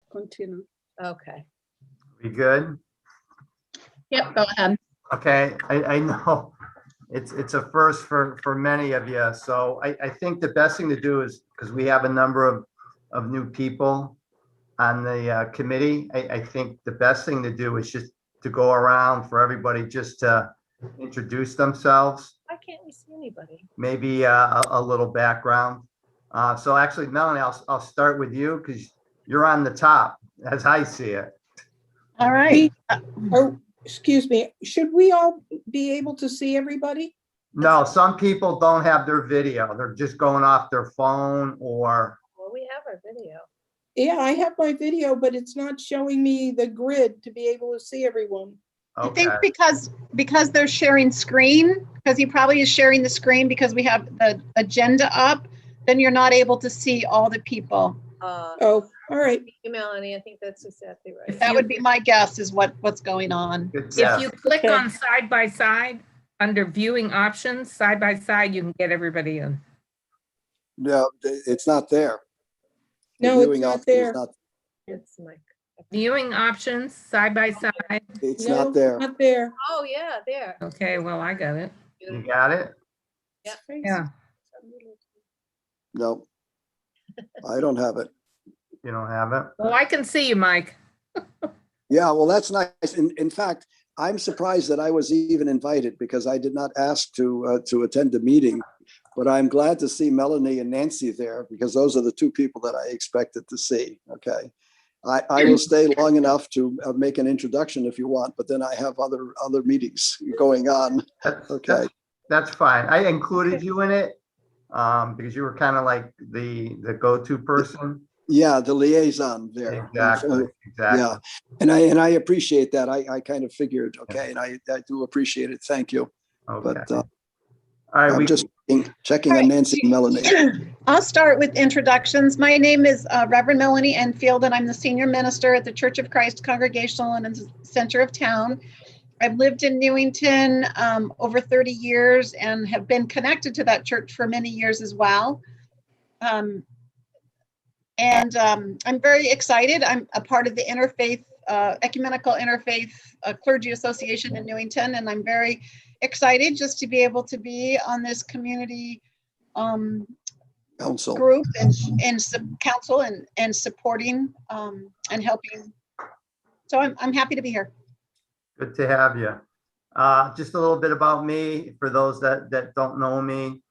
continue. Okay. We good? Yep, go ahead. Okay, I know it's a first for many of you. So I think the best thing to do is, because we have a number of new people on the committee, I think the best thing to do is just to go around for everybody just to introduce themselves, Why can't we see anybody? maybe a little background. So actually, Melanie, I'll start with you because you're on the top, as I see it. All right. Oh, excuse me, should we all be able to see everybody? No, some people don't have their video. They're just going off their phone or. Well, we have our video. Yeah, I have my video, but it's not showing me the grid to be able to see everyone. I think Okay, because they're sharing screen, because he probably is sharing the screen because we have the agenda up, then you're not able to see all the people. Oh, all right. Melanie, I think that's exactly right. If That you- would be my guess is what's going on. good If guess. you click Okay. on side by side, under viewing options, side by side, you can get everybody in. No, it's not there. The No, it's viewing not option is there. not- It's Mike. Viewing options, side by side. It's No, not there. Not there. Oh, yeah, there. Okay, well, I got it. You got it? Yeah. No. I don't have it. You don't have it? Well, I can see you, Mike. Yeah, well, that's nice. In fact, I'm surprised that I was even invited because I did not ask to attend the meeting. But I'm glad to see Melanie and Nancy there because those are the two people that I expected to see. Okay. I will stay long enough to make an introduction if you want, but then I have other meetings going on. Okay. That's fine. I included you in it because you were kind of like the go-to person. Yeah, the liaison there. Exactly, exactly. Yeah, and I appreciate that. I kind of figured, okay, and I do appreciate it. Thank you. Okay. But All right, I'm just checking All on right. Nancy and Melanie. I'll start with introductions. My name is Reverend Melanie Enfield, and I'm the senior minister at the Church of Christ Congregational in the center of town. I've lived in Newington over 30 years and have been connected to that church for many years as well. I'm very excited. I'm a part of the Interfaith, Ecumenical Interfaith Clergy Association in Newington, and I'm very excited just to be able to be on this community Council. group and council and supporting and helping. So I'm happy to be here. good to have you. Just a little bit about me for those that don't know me.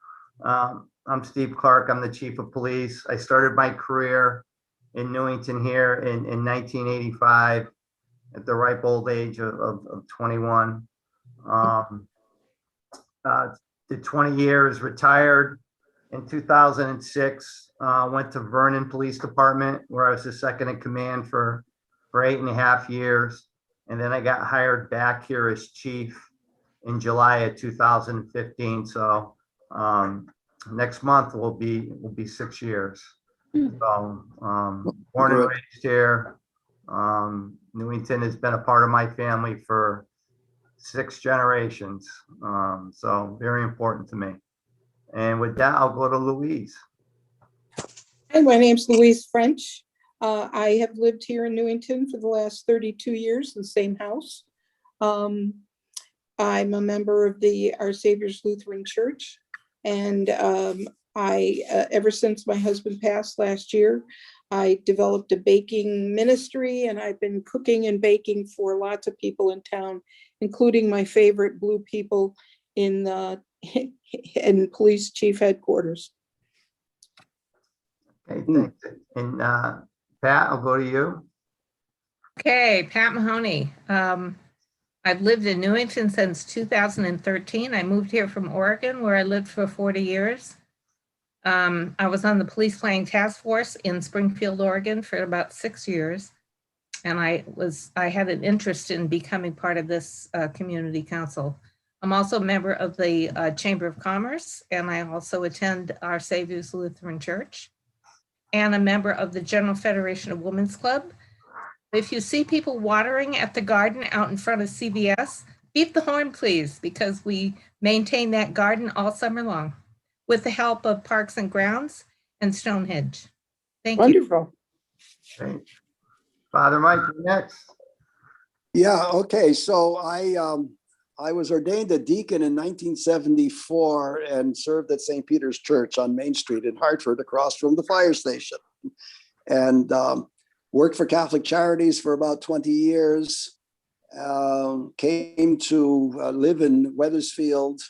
I'm Steve Clark. I'm the chief of police. I started my career in Newington here in 1985 at the ripe old age of 21. Did 20 years, retired in 2006, went to Vernon Police Department where I was the second in command for 8.5 years. And then I got hired back here as chief in July of 2015. So next month will be 6 years. So born and raised here. Newington has been a part of my family for 6 generations. So very important to me. And with that, I'll go to Louise. Hi, my name's Louise French. I have lived here in Newington for the last 32 years in the same house. I'm a member of the Our Savior's Lutheran Church. And ever since my husband passed last year, I developed a baking ministry, and I've been cooking and baking for lots of people in town, including my favorite blue people in police chief headquarters. Okay, thanks. And Pat, I'll go to you. Okay, Pat Mahoney. I've lived in Newington since 2013. I moved here from Oregon, where I lived for 40 years. I was on the police planning task force in Springfield, Oregon for about 6 years. And I had an interest in becoming part of this community council. I'm also a member of the Chamber of Commerce, and I also attend Our Savior's Lutheran Church, and a member of the General Federation of Women's Club. If you see people watering at the garden out in front of CVS, beep the horn, please, because we maintain that garden all summer long with the help of Parks and Grounds and Stonehenge. Thank you. Wonderful. Okay. Father Mike, you're next. Yeah, okay, so I was ordained a deacon in 1974 and served at St. Peter's Church on Main Street in Hartford, across from the fire station. And worked for Catholic Charities for about 20 years. Came to live in Wethersfield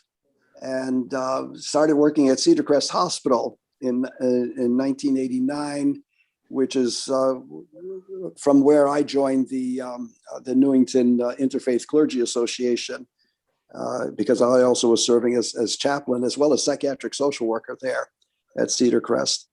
and started working at Cedar Crest Hospital in 1989, which is from where I joined the Newington Interfaith Clergy Association, because I also was serving as chaplain as well as psychiatric social worker there at Cedar Crest.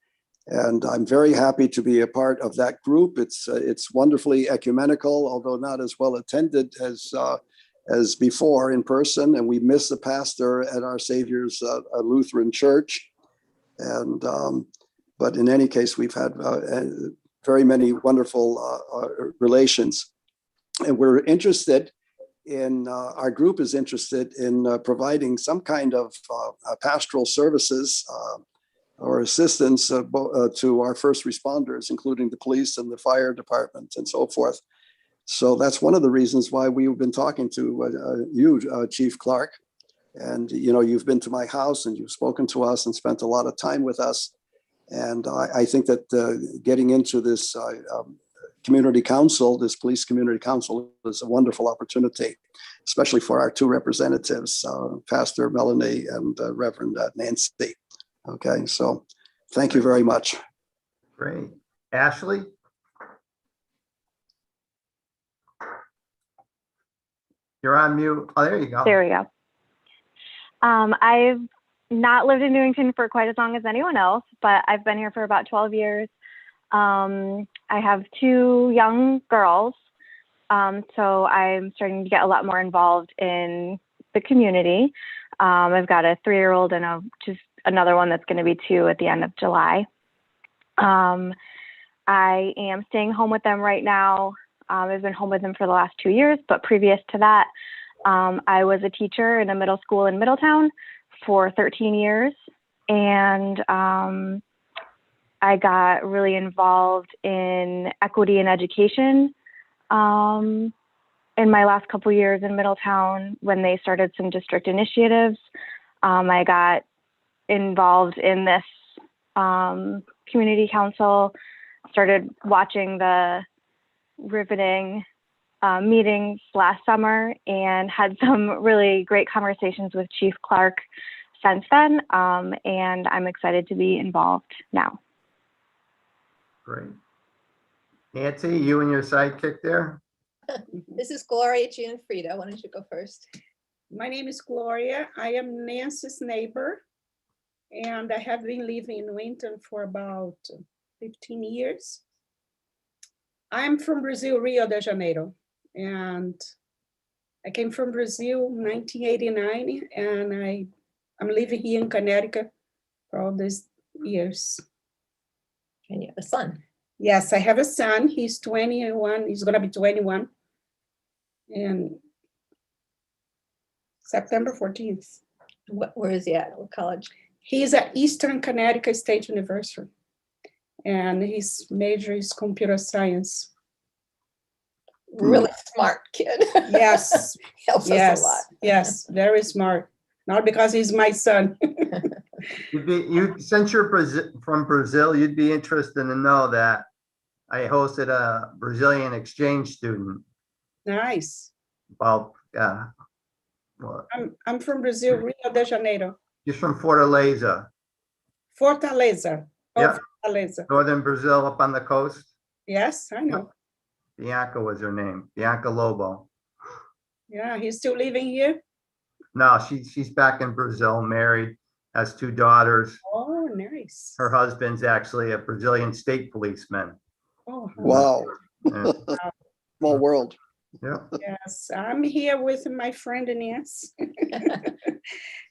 And I'm very happy to be a part of that group. It's wonderfully ecumenical, although not as well attended as before in person. And we miss the pastor at Our Savior's Lutheran Church. And but in any case, we've had very many wonderful relations. And we're interested in, our group is interested in providing some kind of pastoral services or assistance to our first responders, including the police and the fire department and so forth. So that's one of the reasons why we've been talking to you, Chief Clark. And, you know, you've been to my house and you've spoken to us and spent a lot of time with us. And I think that getting into this community council, this police community council, is a wonderful opportunity, especially for our two representatives, Pastor Melanie and Reverend Nancy. Okay, so thank you very much. Great. Ashley? You're on mute. Oh, there you go. There we go. I've not lived in Newington for quite as long as anyone else, but I've been here for about 12 years. I have two young girls, so I'm starting to get a lot more involved in the community. I've got a 3-year-old and just another one that's going to be 2 at the end of July. I am staying home with them right now. I've been home with them for the last 2 years, but previous to that, I was a teacher in a middle school in Middletown for 13 years. And I got really involved in equity and education in my last couple years in Middletown when they started some district initiatives. I got involved in this community council, started watching the riveting meetings last summer and had some really great conversations with Chief Clark since then. And I'm excited to be involved now. Great. Nancy, you and your sidekick there? This is Gloria Gianfrida. Why don't you go first? My name is Gloria. I am Nancy's neighbor, and I have been living in Newington for about 15 years. I'm from Brazil, Rio de Janeiro, and I came from Brazil in 1989, and I'm living here in Connecticut for all these years. And you have a son. Yes, I have a son. He's 21. He's going to be 21 in September 14th. Where is he at? What college? He's at Eastern Connecticut State University, and his major is computer science. Really smart kid. Yes, Helps us a lot. yes, very smart. Not because he's my son. Since you're from Brazil, you'd be interested to know that I hosted a Brazilian exchange student. Nice. Well, I'm from Brazil, Rio de Janeiro. he's from Fortaleza. Fortaleza. Oh, Yeah. Fortaleza. Northern Brazil, up on the coast. Yes, I know. Bianca was her name, Bianca Lobo. Yeah, he's still living here. No, she's back in Brazil, married, has 2 daughters. Oh, nice. Her husband's actually a Brazilian state policeman. Oh, Wow, Yeah. small world. Yeah. yes, I'm here with my friend Nancy.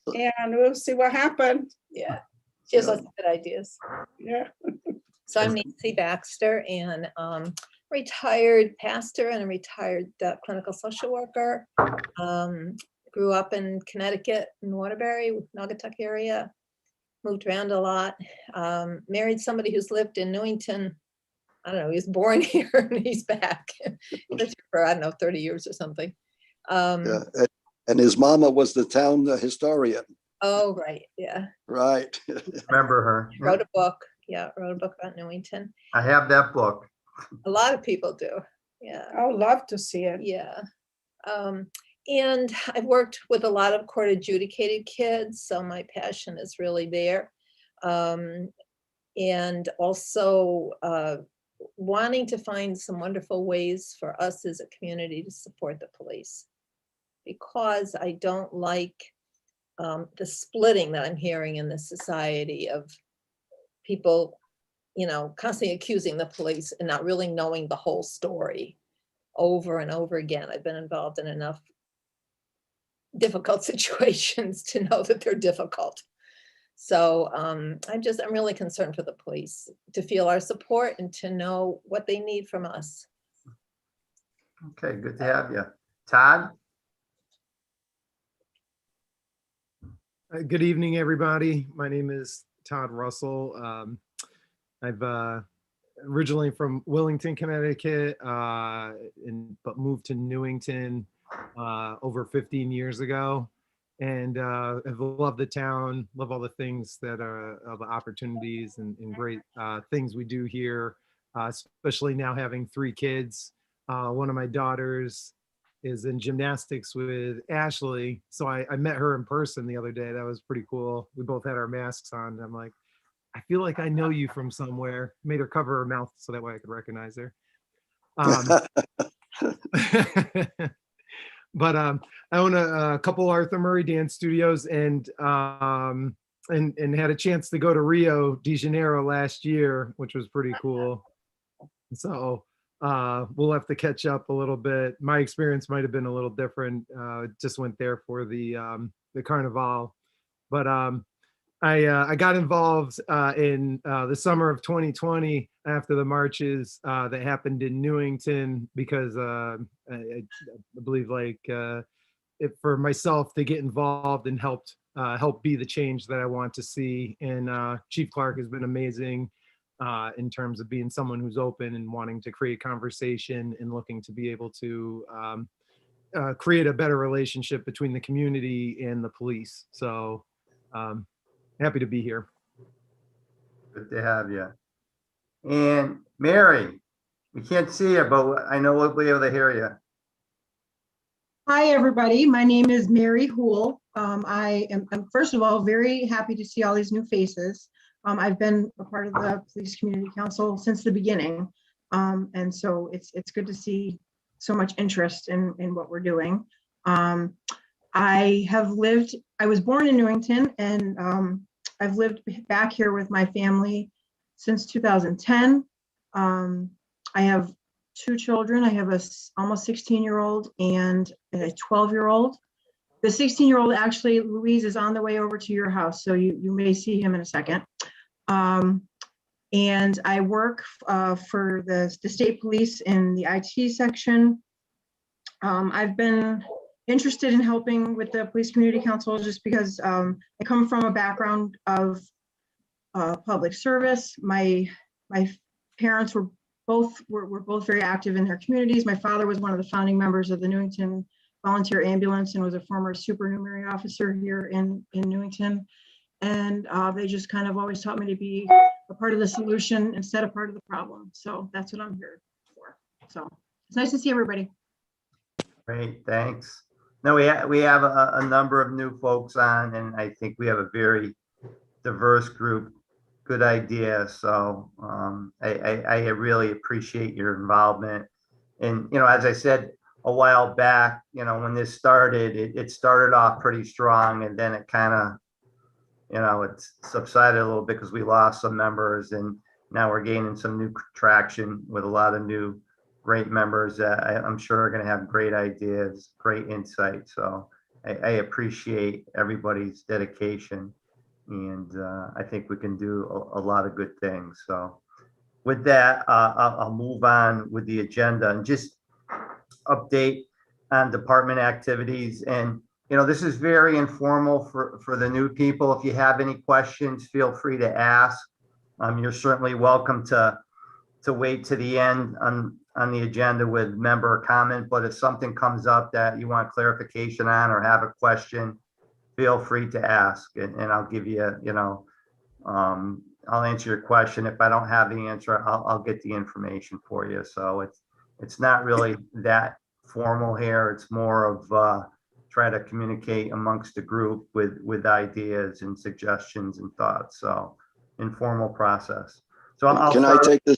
And we'll see what happens. Yeah. She has lots of good ideas. Yeah. So I'm Nancy Baxter, and retired pastor and a retired clinical social worker. Grew up in Connecticut, in Waterbury, Naugatuck area. Moved around a lot. Married somebody who's lived in Newington I don't know, he was born here and he's back. He lived here for, I don't know, 30 years or something. Yeah, and his mama was the town historian, Oh, right, yeah. right? Remember her. Wrote a book, yeah, wrote a book about Newington. I have that book. A lot of people do, yeah. I would love to see it. Yeah. And I've worked with a lot of court adjudicated kids, so my passion is really there. And also wanting to find some wonderful ways for us as a community to support the police. Because I don't like the splitting that I'm hearing in this society of people, you know, constantly accusing the police and not really knowing the whole story over and over again. I've been involved in enough difficult situations to know that they're difficult. So I'm really concerned for the police to feel our support and to know what they need from us. Okay, good to have you. Todd? Good evening, everybody. My name is Todd Russell. I've originally from Willington, Connecticut, but moved to Newington over 15 years ago. And I've loved the town, love all the things that are all the opportunities and great things we do here, especially now having 3 kids. One of my daughters is in gymnastics with Ashley. So I met her in person the other day. That was pretty cool. We both had our masks on. And I'm like, I feel like I know you from somewhere. Made her cover her mouth so that way I could recognize her. But I own a couple Arthur Murray dance studios and had a chance to go to Rio de Janeiro last year, which was pretty cool. So we'll have to catch up a little bit. My experience might have been a little different. Just went there for the Carnival, but I got involved in the summer of 2020 after the marches that happened in Newington because I believe for myself to get involved and help be the change that I want to see. And Chief Clark has been amazing in terms of being someone who's open and wanting to create conversation and looking to be able to create a better relationship between the community and the police. So happy to be here. Good to have you. And Mary, we can't see you, but I know we'll be able to hear you. Hi, everybody. My name is Mary Houle. I'm first of all very happy to see all these new faces. I've been a part of the Police Community Council since the beginning. And so it's good to see so much interest in what we're doing. I was born in Newington, and I've lived back here with my family since 2010. I have 2 children. I have a almost 16-year-old and a 12-year-old. The 16-year-old, actually, Louise, is on the way over to your house, so you may see him in a second. And I work for the state police in the IT section. I've been interested in helping with the Police Community Council just because I come from a background of public service. My parents were both very active in their communities. My father was one of the founding members of the Newington Volunteer Ambulance and was a former supernumerary officer here in Newington. And they just kind of always taught me to be a part of the solution instead of part of the problem. So that's what I'm here for. So it's nice to see everybody. Great, thanks. No, we have a number of new folks on, and I think we have a very diverse group. Good idea. So I really appreciate your involvement. And, you know, as I said a while back, you know, when this started, it started off pretty strong, and then it kind of, you know, it's subsided a little bit because we lost some members, and now we're gaining some new traction with a lot of new great members that I'm sure are going to have great ideas, great insight. So I appreciate everybody's dedication, and I think we can do a lot of good things. So with that, I'll move on with the agenda and just update on department activities. And you know, this is very informal for the new people. If you have any questions, feel free to ask. You're certainly welcome to to wait to the end on the agenda with member comment, but if something comes up that you want clarification on or have a question, feel free to ask, and I'll give you, I'll answer your question. If I don't have the answer, I'll get the information for you. So it's not really that formal here. It's more of try to communicate amongst the group with ideas and suggestions and thoughts. So informal process. So I'll Can I start. take this?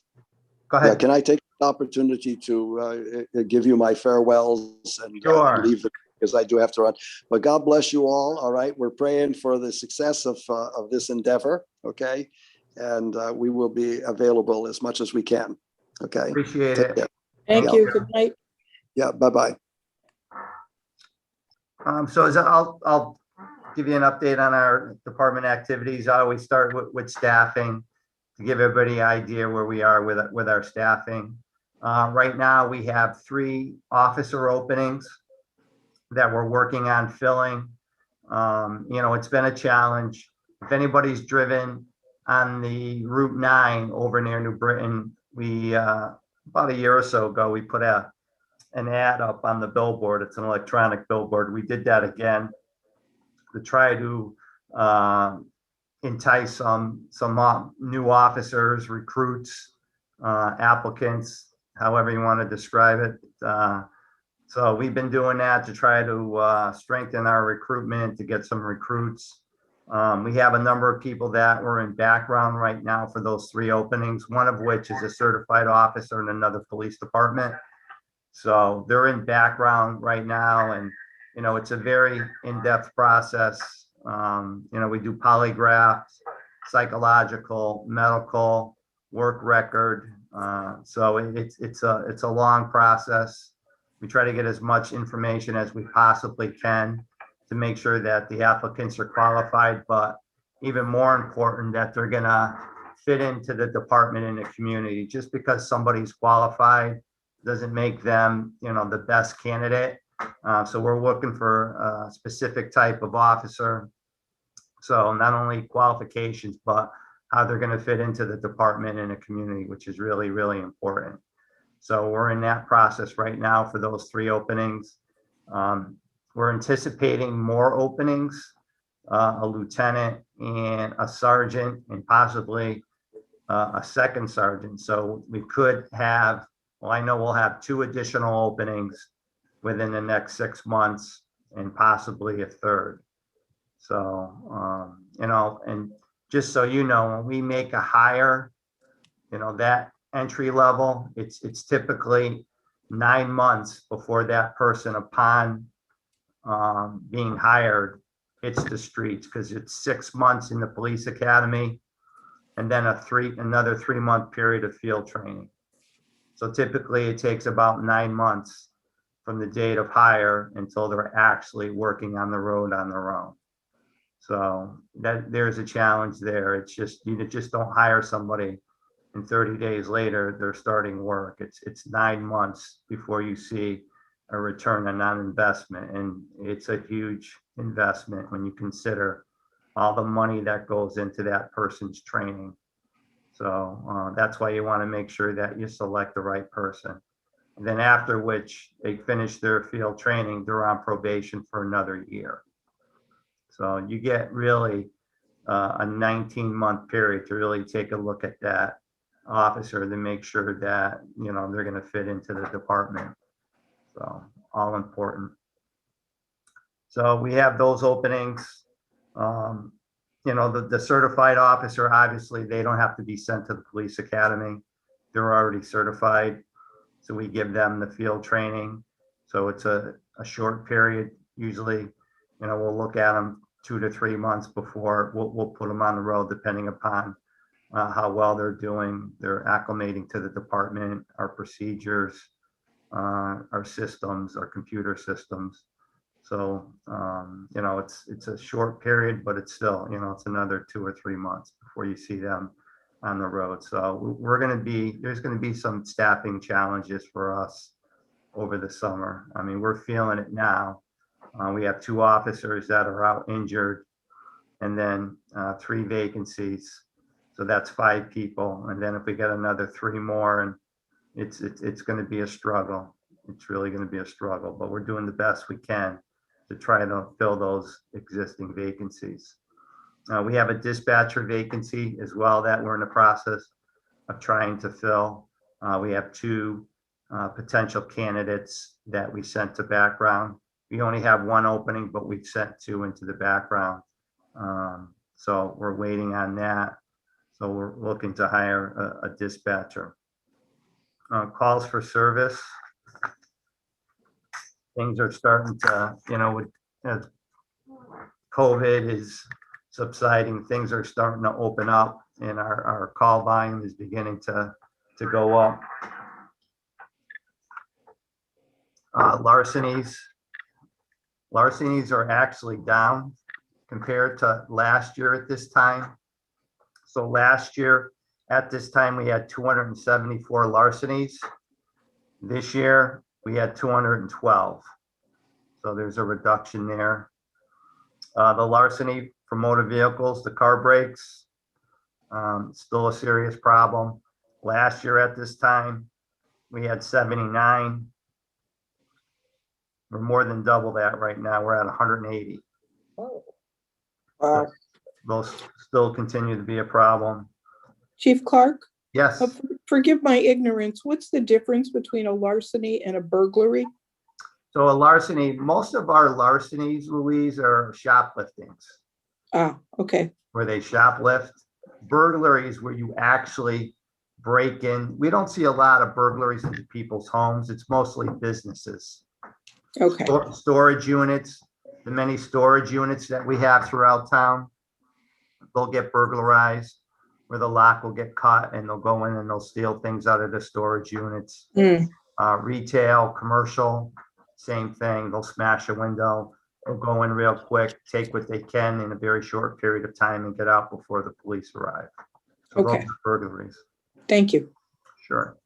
Go Yeah, ahead. can I take the opportunity to give you my farewells and Sure. leave because I do have to run. But God bless you all. Right, we're praying for the success of this endeavor. Okay, and we will be available as much as we can. Okay. Appreciate Take it. care. Thank Yeah. you. Good night. Yeah. Bye bye. So I'll give you an update on our department activities. I always start with staffing to give everybody an idea where we are with our staffing. Right now, we have 3 officer openings that we're working on filling. It's been a challenge. If anybody's driven on the Route 9 over near New Britain, we about a year or so ago, we put an ad up on the billboard. It's an electronic billboard. We did that again to try to entice some new officers, recruits, applicants, however you want to describe it. So we've been doing that to try to strengthen our recruitment, to get some recruits. We have a number of people that were in background right now for those 3 openings, one of which is a certified officer in another police department. So they're in background right now, and it's a very in-depth process. We do polygraphs, psychological, medical, work record. So it's a long process. We try to get as much information as we possibly can to make sure that the applicants are qualified, but even more important, that they're gonna fit into the department and the community. Just because somebody's qualified doesn't make them, the best candidate. So we're looking for a specific type of officer. So not only qualifications, but how they're going to fit into the department and the community, which is really, really important. So we're in that process right now for those 3 openings. We're anticipating more openings, a lieutenant and a sergeant, and possibly a second sergeant. So we could have, well, I know we'll have 2 additional openings within the next 6 months, and possibly a third. So, and just so you know, when we make a hire, that entry level, it's typically 9 months before that person, upon being hired, hits the streets, because it's 6 months in the police academy and then another 3-month period of field training. So typically it takes about 9 months from the date of hire until they're actually working on the road on their own. So there's a challenge there. It's just, you just don't hire somebody and 30 days later they're starting work. It's 9 months before you see a return on non-investment, and it's a huge investment when you consider all the money that goes into that person's training. So that's why you want to make sure that you select the right person. And then after which they finish their field training, they're on probation for another year. So you get really a 19-month period to really take a look at that officer to make sure that, they're going to fit into the department. So all important. So we have those openings. The certified officer, obviously, they don't have to be sent to the police academy. They're already certified. So we give them the field training. So it's a short period. Usually, we'll look at them 2 to 3 months before we'll put them on the road, depending upon how well they're doing. They're acclimating to the department, our procedures, our systems, our computer systems. So, it's a short period, but it's still, it's another 2 or 3 months before you see them on the road. So there's going to be some staffing challenges for us over the summer. I mean, we're feeling it now. We have 2 officers that are out injured, and then 3 vacancies. So that's 5 people. And then if we get another 3 more, and it's going to be a struggle. It's really going to be a struggle, but we're doing the best we can to try to fill those existing vacancies. We have a dispatcher vacancy as well that we're in the process of trying to fill. We have 2 potential candidates that we sent to background. We only have 1 opening, but we've sent 2 into the background. So we're waiting on that. So we're looking to hire a dispatcher. Calls for service. Things are starting to, with as COVID is subsiding, things are starting to open up, and our call volume is beginning to go up. Larcenies are actually down compared to last year at this time. So last year at this time, we had 274 larcenies. This year, we had 212. So there's a reduction there. The larceny for motor vehicles, the car brakes, still a serious problem. Last year at this time, we had 79. We're more than double that right now. We're at 180. Wow. Those still continue to be a problem. Chief Clark, Yes. forgive my ignorance. What's the difference between a larceny and a burglary? So a larceny, most of our larcenies, Louise, are shopliftings, Ah, okay. where they shoplift. Burglaries where you actually break in. We don't see a lot of burglaries into people's homes. It's mostly businesses. Okay. Storage units, the many storage units that we have throughout town, they'll get burglarized, where the lock will get cut and they'll go in and they'll steal things out of the storage units. Mm, Retail, commercial, same thing. They'll smash a window, they'll go in real quick, take what they can in a very short period of time and get out before the police arrive. So those Okay. are burglaries. thank you. Sure.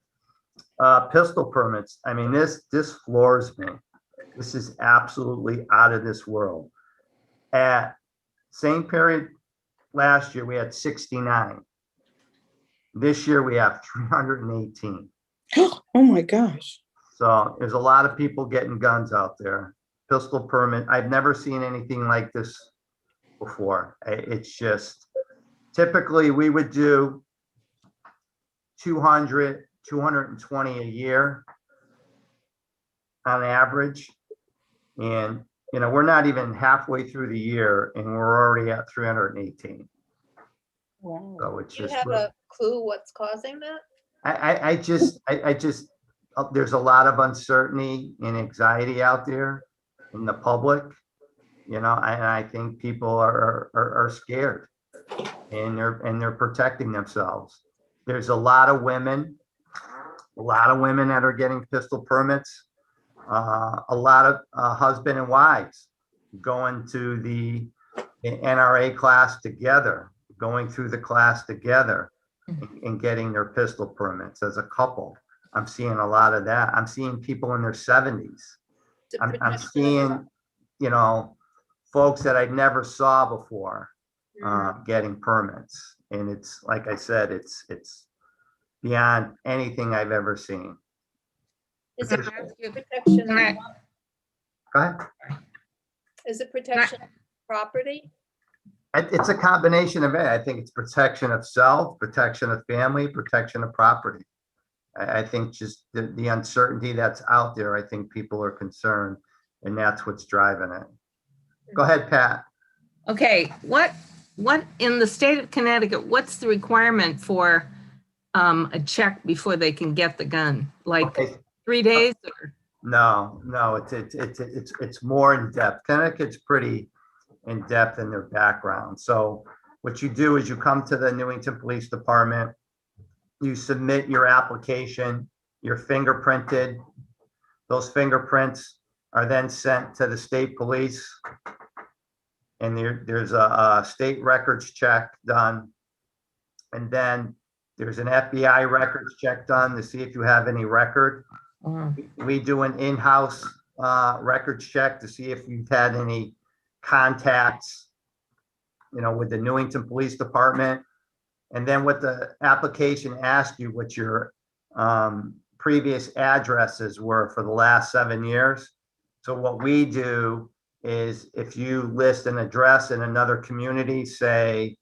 Pistol permits. I mean, this floors me. This is absolutely out of this world. At same period last year, we had 69. This year, we have 318. Oh my gosh. So there's a lot of people getting guns out there. Pistol permit. I've never seen anything like this before. It's just, typically we would do 200, 220 a year on average. And, we're not even halfway through the year and we're already at 318. Wow. So it's Do you just, have a clue what's causing that? I just, there's a lot of uncertainty and anxiety out there in the public, and I think people are scared and they're protecting themselves. There's a lot of women that are getting pistol permits. A lot of husband and wives going to the NRA class together, going through the class together and getting their pistol permits as a couple. I'm seeing a lot of that. I'm seeing people in their 70s. To I'm protect seeing, folks that I never saw before Mm. getting permits. And it's, like I said, it's beyond anything I've ever seen. Is it Can I ask you- protection? can I- Go ahead. Is it protection of property? It's a combination of it. I think it's protection of self, protection of family, protection of property. I think just the uncertainty that's out there, I think people are concerned, and that's what's driving it. Go ahead, Pat. Okay, what in the state of Connecticut, what's the requirement for a check before they can get the gun? Like Okay. 3 days or? No, it's more in depth. Connecticut's pretty in depth in their background. So what you do is you come to the Newington Police Department, you submit your application, you're fingerprinted. Those fingerprints are then sent to the state police. And there's a state records check done. And then there's an FBI records check done to see if you have any record. We do an in-house records check to see if you've had any contacts, with the Newington Police Department. And then what the application asked you, what your previous addresses were for the last 7 years. So what we do is if you list an address in another community, say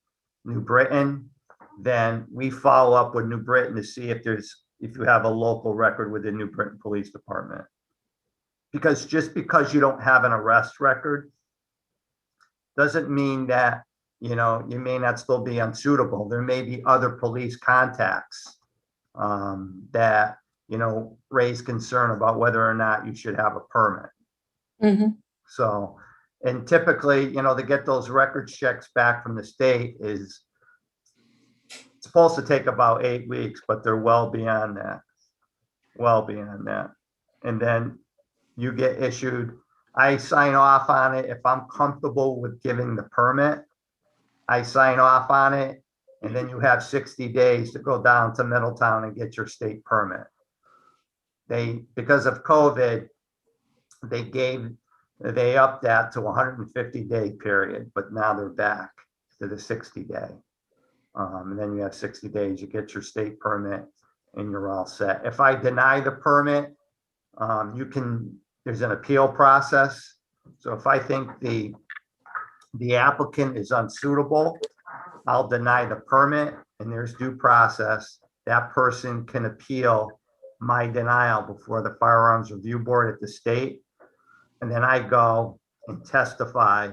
New Britain, then we follow up with New Britain to see if you have a local record with the New Britain Police Department. Because just because you don't have an arrest record doesn't mean that, you know, you may not still be unsuitable. There may be other police contacts that, you know, raise concern about whether or not you should have a permit. So, and typically, you know, to get those records checks back from the state is supposed to take about 8 weeks, but they're well beyond that. Well beyond that. And then you get issued, I sign off on it. If I'm comfortable with giving the permit, I sign off on it. And then you have 60 days to go down to Middletown and get your state permit. Because of COVID, they upped that to 150-day period, but now they're back to the 60-day. And then you have 60 days, you get your state permit and you're all set. If I deny the permit, there's an appeal process. So if I think the applicant is unsuitable, I'll deny the permit and there's due process. That person can appeal my denial before the Firearms Review Board at the state. And then I go and testify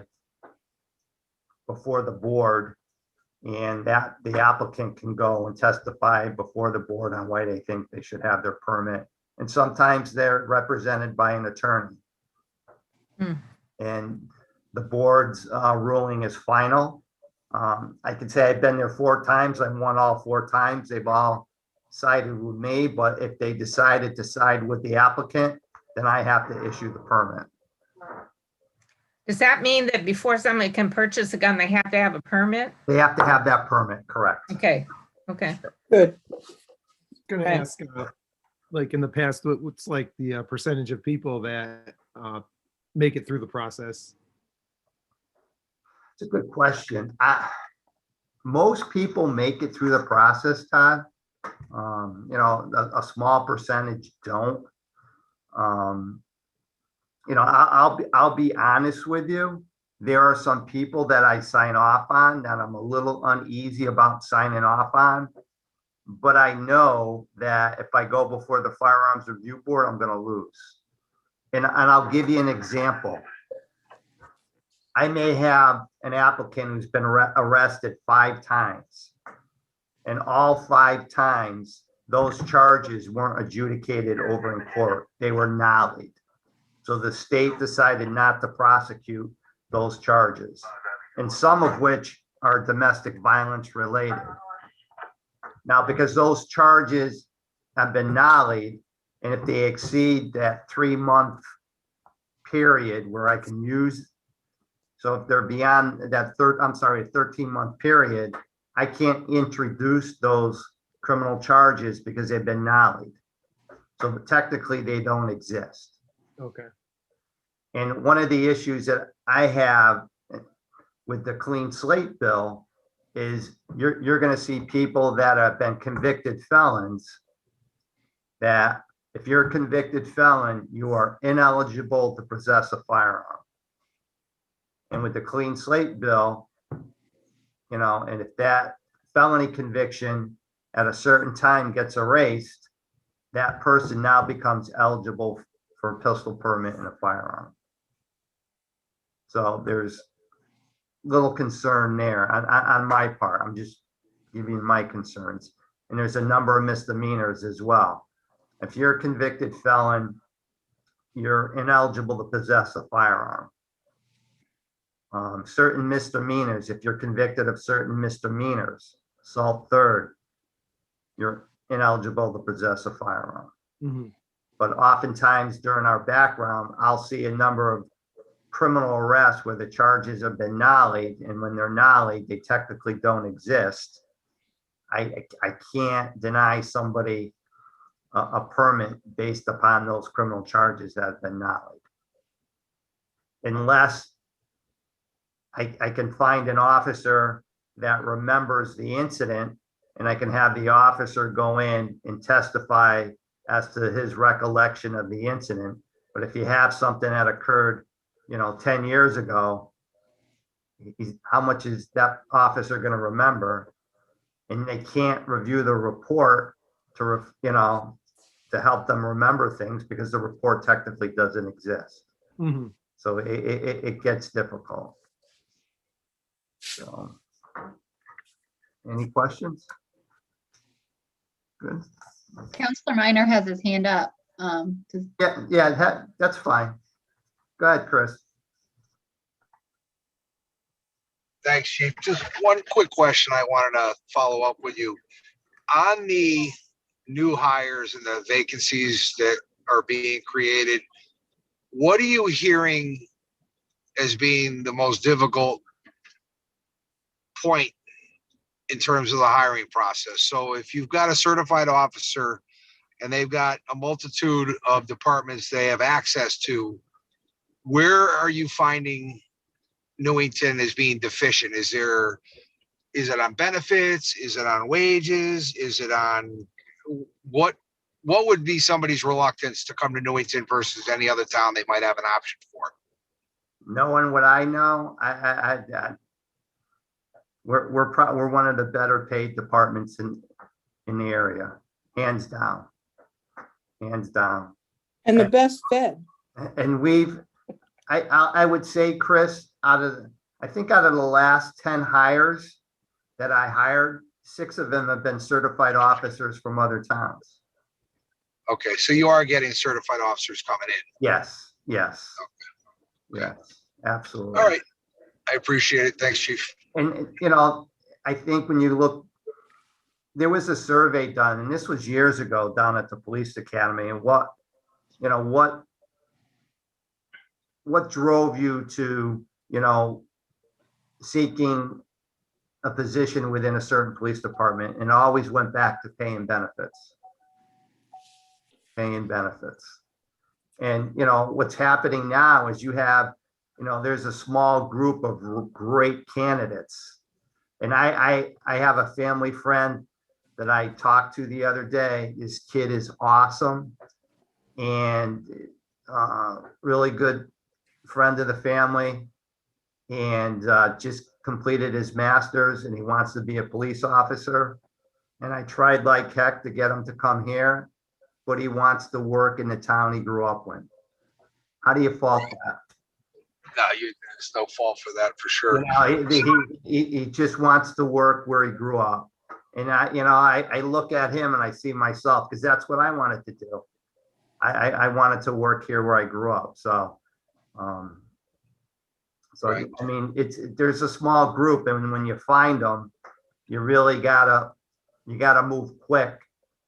before the board, and that the applicant can go and testify before the board on why they think they should have their permit. And sometimes they're represented by an attorney. And the board's ruling is final. I can say I've been there 4 times. I've won all 4 times. They've all sided with me, but if they decided to side with the applicant, then I have to issue the permit. Does that mean that before somebody can purchase a gun, they have to have a permit? They have to have that permit, correct? Okay. Good. Gonna ask, like in the past, what's like the percentage of people that make it through the process? It's a good question. Most people make it through the process, Todd. You know, a small percentage don't. You know, I'll be honest with you. There are some people that I sign off on that I'm a little uneasy about signing off on. But I know that if I go before the Firearms Review Board, I'm going to lose. And I'll give you an example. I may have an applicant who's been arrested 5 times. And all 5 times, those charges weren't adjudicated over in court. They were nollied. So the state decided not to prosecute those charges, and some of which are domestic violence related. Now, because those charges have been nollied, and if they exceed that 3-month period where I can use, so if they're beyond that 13-month period, I can't introduce those criminal charges because they've been nollied. So technically they don't exist. Okay. And one of the issues that I have with the clean slate bill is you're going to see people that have been convicted felons, that if you're a convicted felon, you are ineligible to possess a firearm. And with the clean slate bill, you know, and if that felony conviction at a certain time gets erased, that person now becomes eligible for a pistol permit and a firearm. So there's little concern there on my part. I'm just giving my concerns. And there's a number of misdemeanors as well. If you're a convicted felon, you're ineligible to possess a firearm. Certain misdemeanors, if you're convicted of certain misdemeanors, assault third, you're ineligible to possess a firearm. But oftentimes during our background, I'll see a number of criminal arrests where the charges have been nollied, and when they're nollied, they technically don't exist. I can't deny somebody a permit based upon those criminal charges that have been nollied, unless I can find an officer that remembers the incident and I can have the officer go in and testify as to his recollection of the incident. But if you have something that occurred, 10 years ago, how much is that officer going to remember? And they can't review the report to help them remember things because the report technically doesn't exist. Mhm. So it gets difficult. So, any questions? Good. Counselor Minor has his hand up. That's fine. Go ahead, Chris. Thanks, Chief. Just one quick question I wanted to follow up with you. On the new hires and the vacancies that are being created, what are you hearing as being the most difficult point in terms of the hiring process? So if you've got a certified officer and they've got a multitude of departments they have access to, where are you finding Newington is being deficient? Is it on benefits? Is it on wages? Is it on what would be somebody's reluctance to come to Newington versus any other town they might have an option for? Knowing what I know, we're one of the better paid departments in the area, hands down. And the best fed. And I would say, Chris, out of the last 10 hires that I hired, 6 of them have been certified officers from other towns. Okay, so you are getting certified officers coming in. Yes. Okay. Yes, absolutely. All right. I appreciate it. Thanks, Chief. And, I think when you look, there was a survey done, and this was years ago down at the police academy, and what drove you to, seeking a position within a certain police department, and always went back to paying benefits. And, what's happening now is you have, there's a small group of great candidates. And I have a family friend that I talked to the other day. This kid is awesome and really good friend of the family, and just completed his master's, and he wants to be a police officer. And I tried like heck to get him to come here, but he wants to work in the town he grew up in. How do you fault that? No, there's no fault for that for sure. He just wants to work where he grew up. And I look at him and I see myself, because that's what I wanted to do. I wanted to work here where I grew up. So, Right. I mean, there's a small group, and when you find them, you really gotta move quick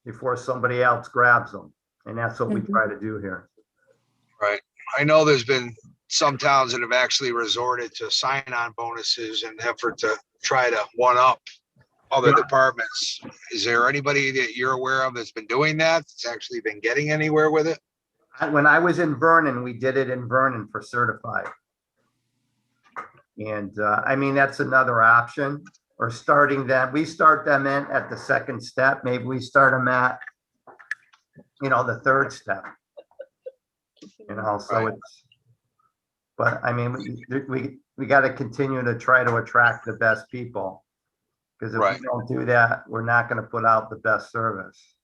before somebody else grabs them. And that's what we try to do here. Right. I know there's been some towns that have actually resorted to sign-on bonuses in an effort to try to one-up other departments. Is there anybody that you're aware of that's been doing that, that's actually been getting anywhere with it? When I was in Vernon, we did it in Vernon for certified. And I mean, that's another option, or starting them. We start them in at the second step. Maybe we start them at, the third step. So it's, but I mean, we got to continue to try to attract the best people. Because if we don't do that, we're not going to put out the best service.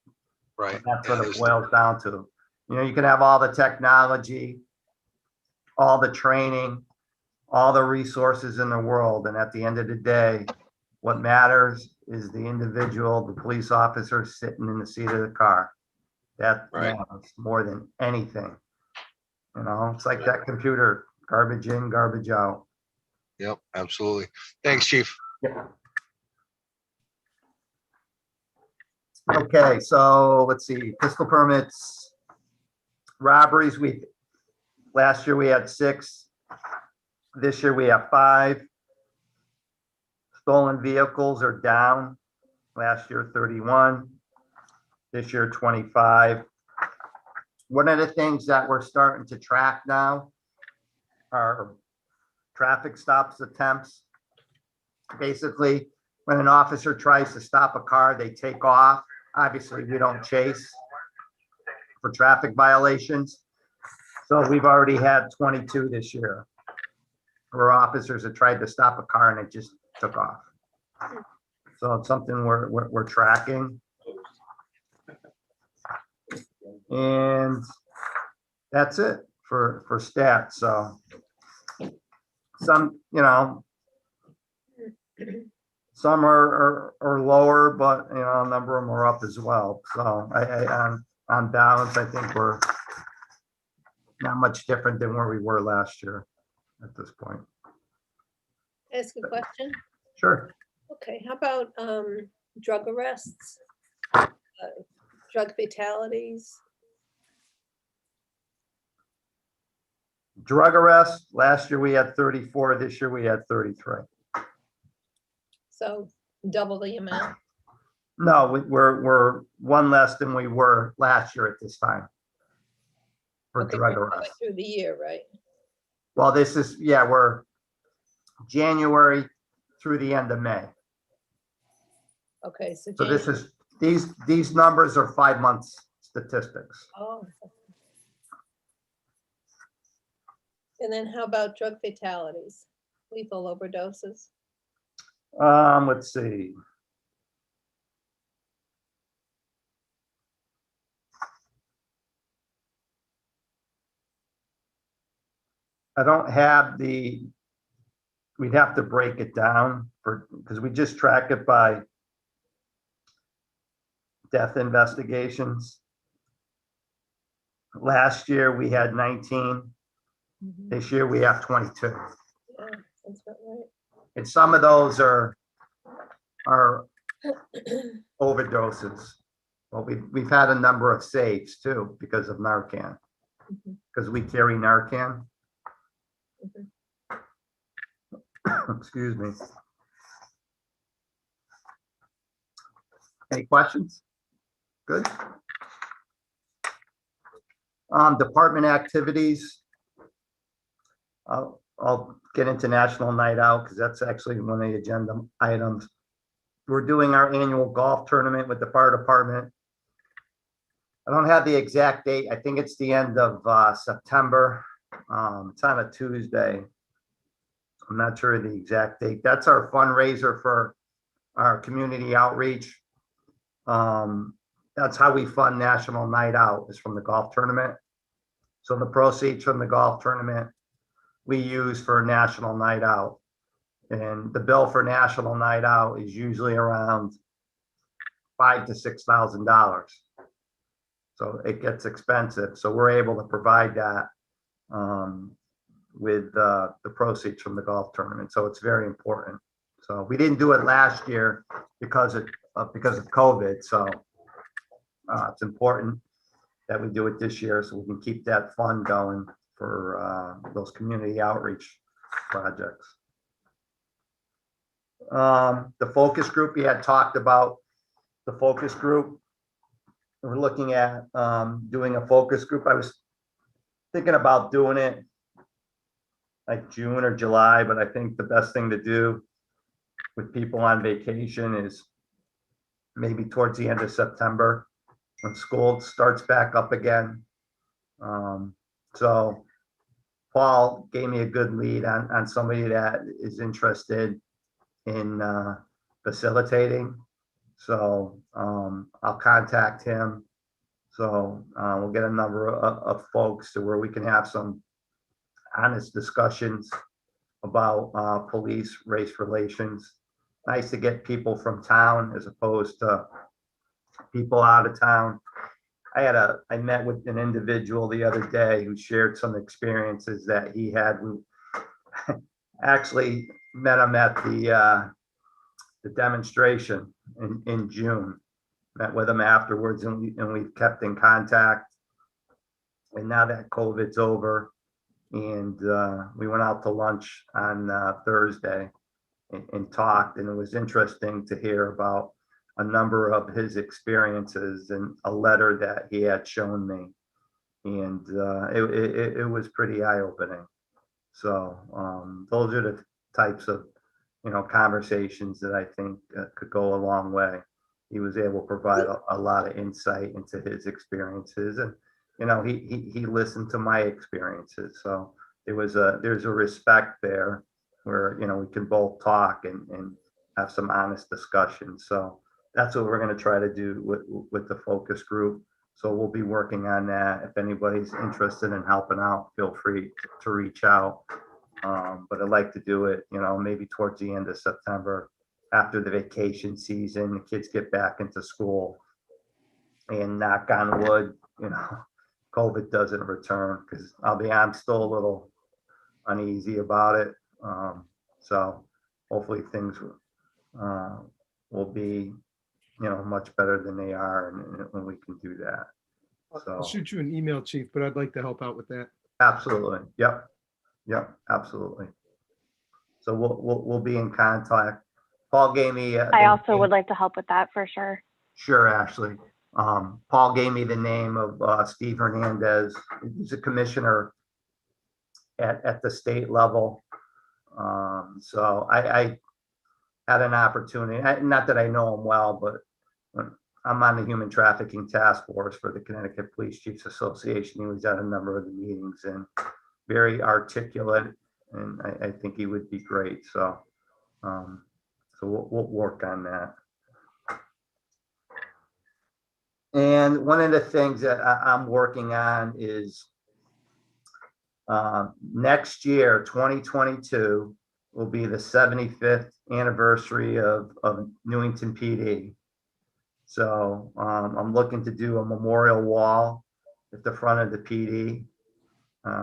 Right. And that's what it boils down to. You can have all the technology, all the training, all the resources in the world. And at the end of the day, what matters is the individual, the police officer sitting in the seat of the car. That matters more than anything. It's like that computer, garbage in, garbage out. Yep, absolutely. Thanks, Chief. Yeah. Okay, so let's see, pistol permits, robberies. Last year we had 6. This year we have 5. Stolen vehicles are down. Last year 31. This year 25. One of the things that we're starting to track now are traffic stops attempts. Basically, when an officer tries to stop a car, they take off. Obviously, we don't chase for traffic violations. So we've already had 22 this year where officers have tried to stop a car and it just took off. So it's something we're tracking. And that's it for stats. So some, you know, some are lower, but you know, a number of them are up as well. So on balance, I think we're not much different than where we were last year at this point. Ask a question. Sure. Okay, how about drug arrests, drug fatalities? Drug arrests, last year we had 34, this year we had 33. So double the amount. No, we're one less than we were last year at this time for Okay, drug we're going arrests. through the year, right? Well, this is, yeah, we're January through the end of May. Okay, so. So this is, these numbers are 5 months statistics. Oh. And then how about drug fatalities, lethal overdoses? Let's see. I don't have we'd have to break it down because we just track it by death investigations. Last year we had 19. This year we have 22. Yeah, that's about right. And some of those are overdoses. Well, we've had a number of saves too because of Narcan, because we carry Narcan. Excuse me. Any questions? Good. Department activities. I'll get into National Night Out because that's actually one of the agenda items. We're doing our annual golf tournament with the fire department. I don't have the exact date. I think it's the end of September. It's on a Tuesday. I'm not sure of the exact date. That's our fundraiser for our community outreach. That's how we fund National Night Out, is from the golf tournament. So the proceeds from the golf tournament we use for National Night Out. And the bill for National Night Out is usually around $5,000 to $6,000. So it gets expensive. So we're able to provide that with the proceeds from the golf tournament. So it's very important. So we didn't do it last year because of COVID. So it's important that we do it this year so we can keep that fund going for those community outreach projects. The focus group, we had talked about the focus group. We're looking at doing a focus group. I was thinking about doing it like June or July, but I think the best thing to do with people on vacation is maybe towards the end of September when school starts back up again. So Paul gave me a good lead on somebody that is interested in facilitating. So I'll contact him. So we'll get a number of folks to where we can have some honest discussions about police race relations. Nice to get people from town as opposed to people out of town. I met with an individual the other day who shared some experiences that he had. We actually met him at the demonstration in June. Met with him afterwards, and we've kept in contact. And now that COVID's over, and we went out to lunch on Thursday and talked, and it was interesting to hear about a number of his experiences and a letter that he had shown me, and it was pretty eye-opening. So those are the types of conversations that I think could go a long way. He was able to provide a lot of insight into his experiences, and he listened to my experiences. So there's a respect there where we can both talk and have some honest discussion. So that's what we're going to try to do with the focus group. So we'll be working on that. If anybody's interested in helping out, feel free to reach out. But I'd like to do it, maybe towards the end of September, after the vacation season, the kids get back into school, and knock on wood, COVID doesn't return, because I'm still a little uneasy about it. So hopefully things will be, much better than they are, and when we can do that. I'll So shoot you an email, Chief, but I'd like to help out with that. absolutely, yep, absolutely. So we'll be in contact. Paul gave me. I also would like to help with that for sure. Sure, Ashley. Paul gave me the name of Steve Hernandez. He's a commissioner at the state level. So I had an opportunity, not that I know him well, but when I'm on the Human Trafficking Task Force for the Connecticut Police Chiefs Association. He was at a number of the meetings and very articulate, and I think he would be great. So, we'll work on that. And one of the things that I'm working on is next year, 2022, will be the 75th anniversary of Newington PD. So I'm looking to do a memorial wall at the front of the PD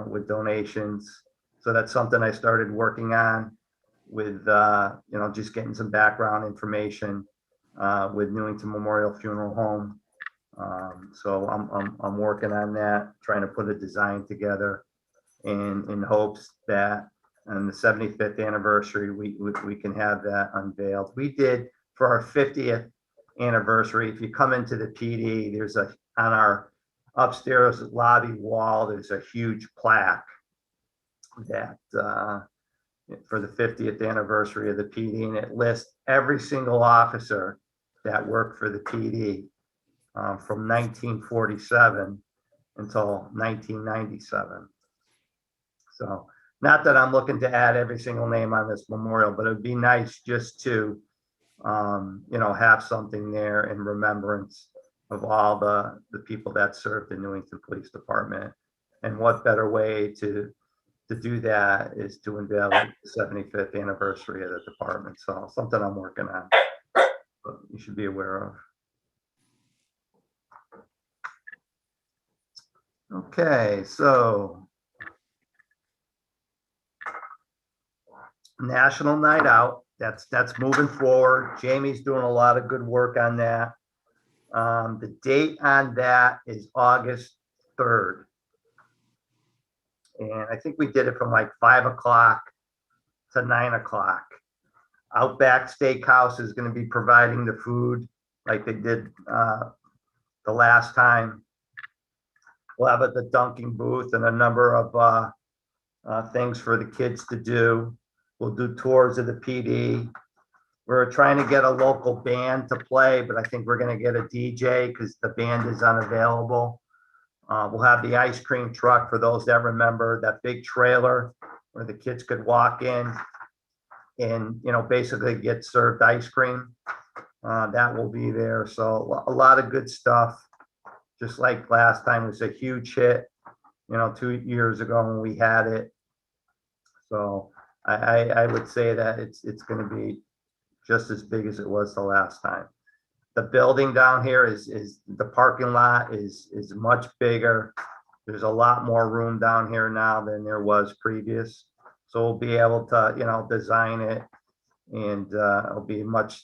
with donations. So that's something I started working on with, just getting some background information with Newington Memorial Funeral Home. So I'm working on that, trying to put a design together, and in hopes that on the 75th anniversary, we can have that unveiled. We did for our 50th anniversary. If you come into the PD, there's on our upstairs lobby wall, there's a huge plaque that for the 50th anniversary of the PD, and it lists every single officer that worked for the PD from 1947 until 1997. So not that I'm looking to add every single name on this memorial, but it'd be nice just to, have something there in remembrance of all the people that served the Newington Police Department. And what better way to do that is to unveil the 75th anniversary of the department. So something I'm working on, but you should be aware of. Okay, so National Night Out, that's moving forward. Jamie's doing a lot of good work on that. The date on that is August 3rd. And I think we did it from like 5 o'clock to 9 o'clock. Outback Steakhouse is going to be providing the food like they did the last time. We'll have the dunking booth and a number of things for the kids to do. We'll do tours of the PD. We're trying to get a local band to play, but I think we're going to get a DJ because the band is unavailable. We'll have the ice cream truck for those that remember that big trailer where the kids could walk in and, basically get served ice cream. That will be there. So a lot of good stuff. Just like last time, it was a huge hit, 2 years ago when we had it. So I would say that it's going to be just as big as it was the last time. The building down here is the parking lot is much bigger. There's a lot more room down here now than there was previous. So we'll be able to, design it, and it'll be much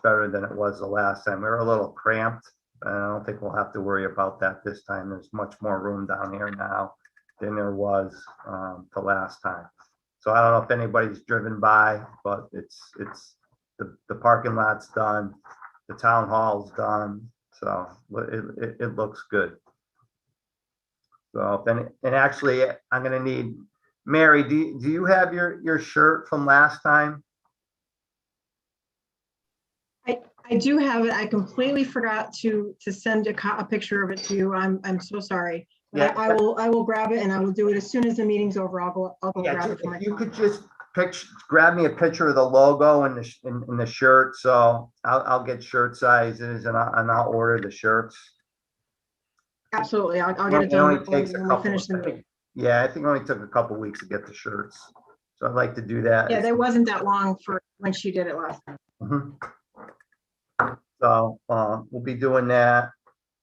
better than it was the last time. We were a little cramped. I don't think we'll have to worry about that this time. There's much more room down here now than there was the last time. So I don't know if anybody's driven by, but it's the parking lot's done, the town hall's done, so it looks good. So then, and actually, I'm gonna need Mary. Do you have your shirt from last time? I do have it. I completely forgot to send a picture of it to you. I'm so sorry. But Yeah. I will grab it and I will do it as soon as the meeting's over. I'll go Yeah, grab it for my. if you could just grab me a picture of the logo and the shirt, so I'll get shirt sizes and I'll order the shirts. Absolutely. I'll get it It done only when takes a we couple, finish the I meeting. think, yeah, I think it only took a couple weeks to get the shirts. So I'd like to do that. Yeah, that wasn't that long for when she did it last time. Mhm. So we'll be doing that.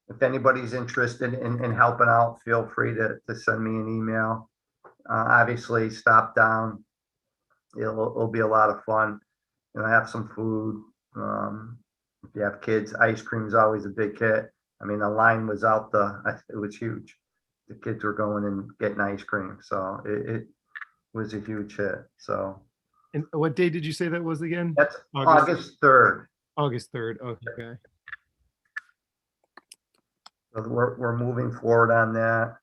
If anybody's interested in helping out, feel free to send me an email. Obviously, stop down. It'll be a lot of fun. Have some food. If you have kids, ice cream is always a big hit. I mean, the line was out it was huge. The kids were going and getting ice cream. So it was a huge hit. So And what day did you say that was again? that's August 3rd. August 3rd. Okay. So we're moving forward on that.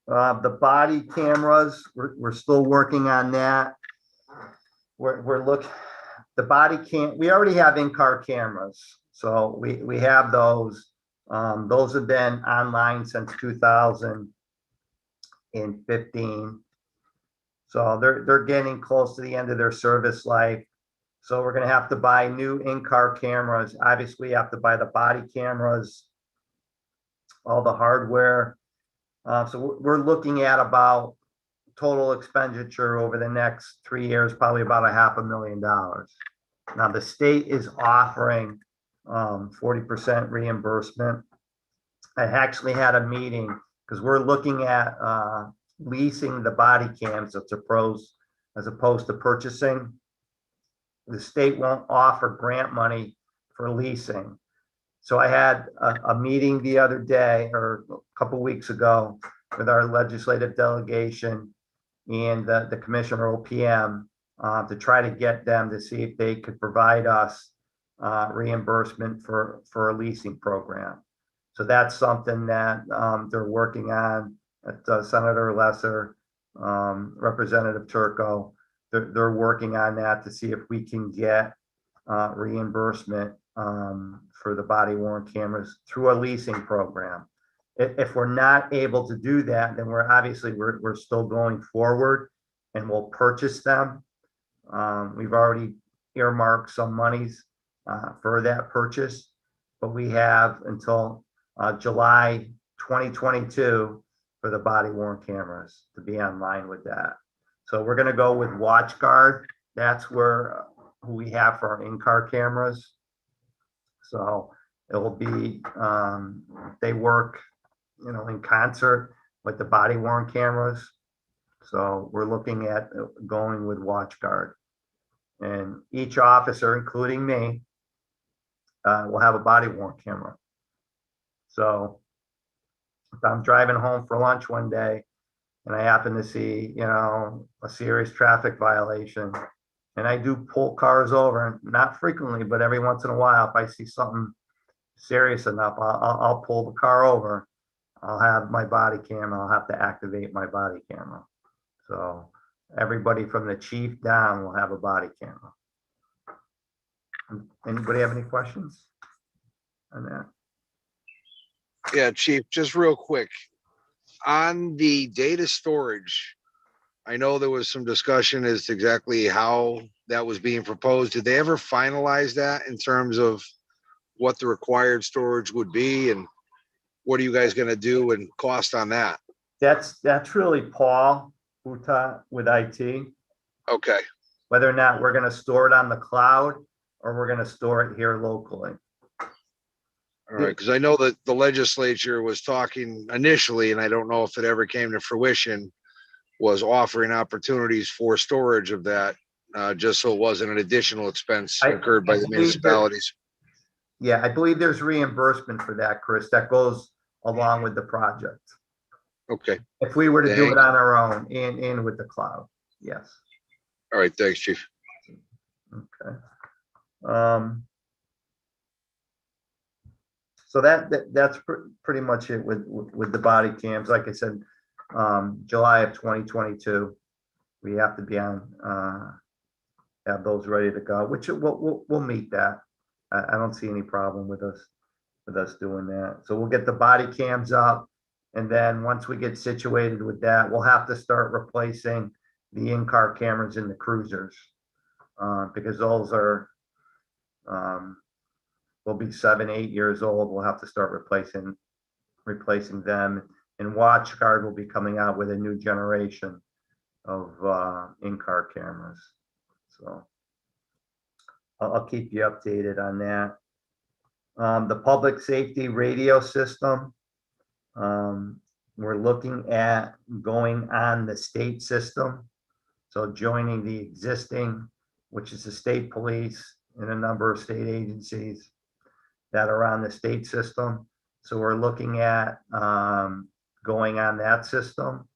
The body cameras, we're still working on that. We're looking, the body cam, we already have in-car cameras. So we have those. Those have been online since 2015. So they're getting close to the end of their service life. So we're gonna have to buy new in-car cameras. Obviously, you have to buy the body cameras, all the hardware. So we're looking at about total expenditure over the next 3 years, probably about $500,000. Now, the state is offering 40% reimbursement. I actually had a meeting because we're looking at leasing the body cams as opposed to purchasing. The state won't offer grant money for leasing. So I had a meeting the other day or a couple weeks ago with our legislative delegation and the commissioner OPM to try to get them to see if they could provide us reimbursement for a leasing program. So that's something that they're working on. Senator Lesser, Representative Turco, they're working on that to see if we can get reimbursement for the body worn cameras through a leasing program. If we're not able to do that, then we're still going forward and we'll purchase them. We've already earmarked some monies for that purchase, but we have until July 2022 for the body worn cameras to be online with that. So we're gonna go with WatchGuard. That's who we have for our in-car cameras. So it will be, they work, in concert with the body worn cameras. So we're looking at going with WatchGuard. And each officer, including me, will have a body worn camera. So if I'm driving home for lunch one day and I happen to see, a serious traffic violation, and I do pull cars over, not frequently, but every once in a while, if I see something serious enough, I'll pull the car over. I'll have my body camera. I'll have to activate my body camera. So everybody from the chief down will have a body camera. Anybody have any questions on that? Yeah, Chief, just real quick. On the data storage, I know there was some discussion as to exactly how that was being proposed. Did they ever finalize that in terms of what the required storage would be, and what are you guys gonna do and cost on that? That's really Paul Uta with IT, Okay, whether or not we're gonna store it on the cloud or we're gonna store it here locally. all right, because I know that the legislature was talking initially, and I don't know if it ever came to fruition, was offering opportunities for storage of that, just so it wasn't an additional expense incurred by the municipalities. Yeah, I believe there's reimbursement for that, Chris, that goes along with the project. Okay, If we were to do Thank it on our own and with the cloud, yes. all right, thanks, Chief. Okay. So that's pretty much it with the body cams. Like I said, July of 2022, we have to be on, have those ready to go, which we'll meet that. I don't see any problem with us doing that. So we'll get the body cams up. And then once we get situated with that, we'll have to start replacing the in-car cameras in the cruisers. Because those are, will be 7, 8 years old. We'll have to start replacing them. And WatchGuard will be coming out with a new generation of in-car cameras. So I'll keep you updated on that. The public safety radio system, we're looking at going on the state system. So joining the existing, which is the state police and a number of state agencies that are on the state system. So we're looking at going on that system.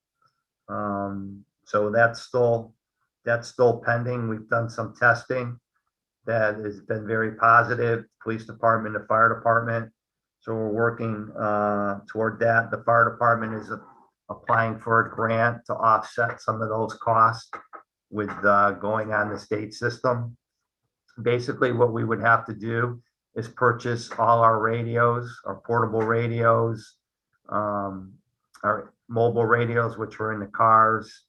So that's still pending. We've done some testing that has been very positive, police department, the fire department. So we're working toward that. The fire department is applying for a grant to offset some of those costs with going on the state system. Basically, what we would have to do is purchase all our radios, our portable radios, our mobile radios, which were in the cars,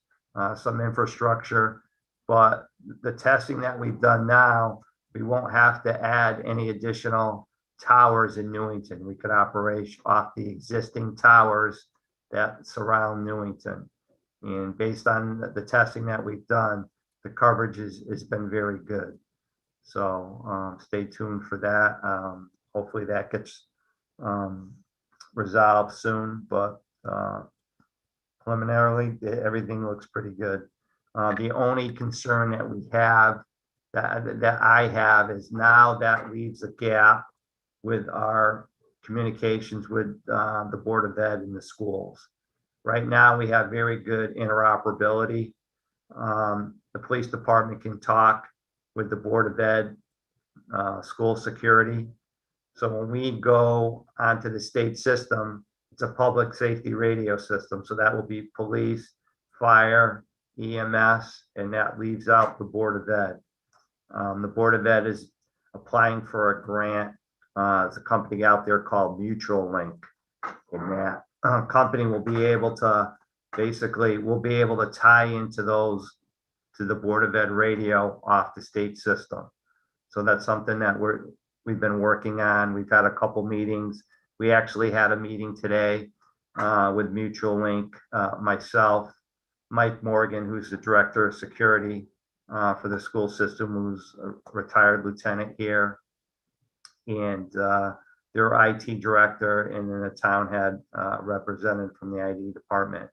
some infrastructure. But the testing that we've done now, we won't have to add any additional towers in Newington. We could operate off the existing towers that surround Newington. And based on the testing that we've done, the coverage has been very good. So stay tuned for that. Hopefully that gets resolved soon, but preliminarily, everything looks pretty good. The only concern that we have, that I have, is now that leaves a gap with our communications with the Board of Ed and the schools. Right now, we have very good interoperability. The police department can talk with the Board of Ed, school security. So when we go onto the state system, it's a public safety radio system. So that will be police, fire, EMS, and that leaves out the Board of Ed. The Board of Ed is applying for a grant. It's a company out there called Mutual Link. And that company will be able to, basically, we'll be able to tie into those, to the Board of Ed radio off the state system. So that's something that we've been working on. We've had a couple meetings. We actually had a meeting today with Mutual Link, myself, Mike Morgan, who's the director of security for the school system, who's a retired lieutenant here, and their IT director, and then the town had represented from the IT department.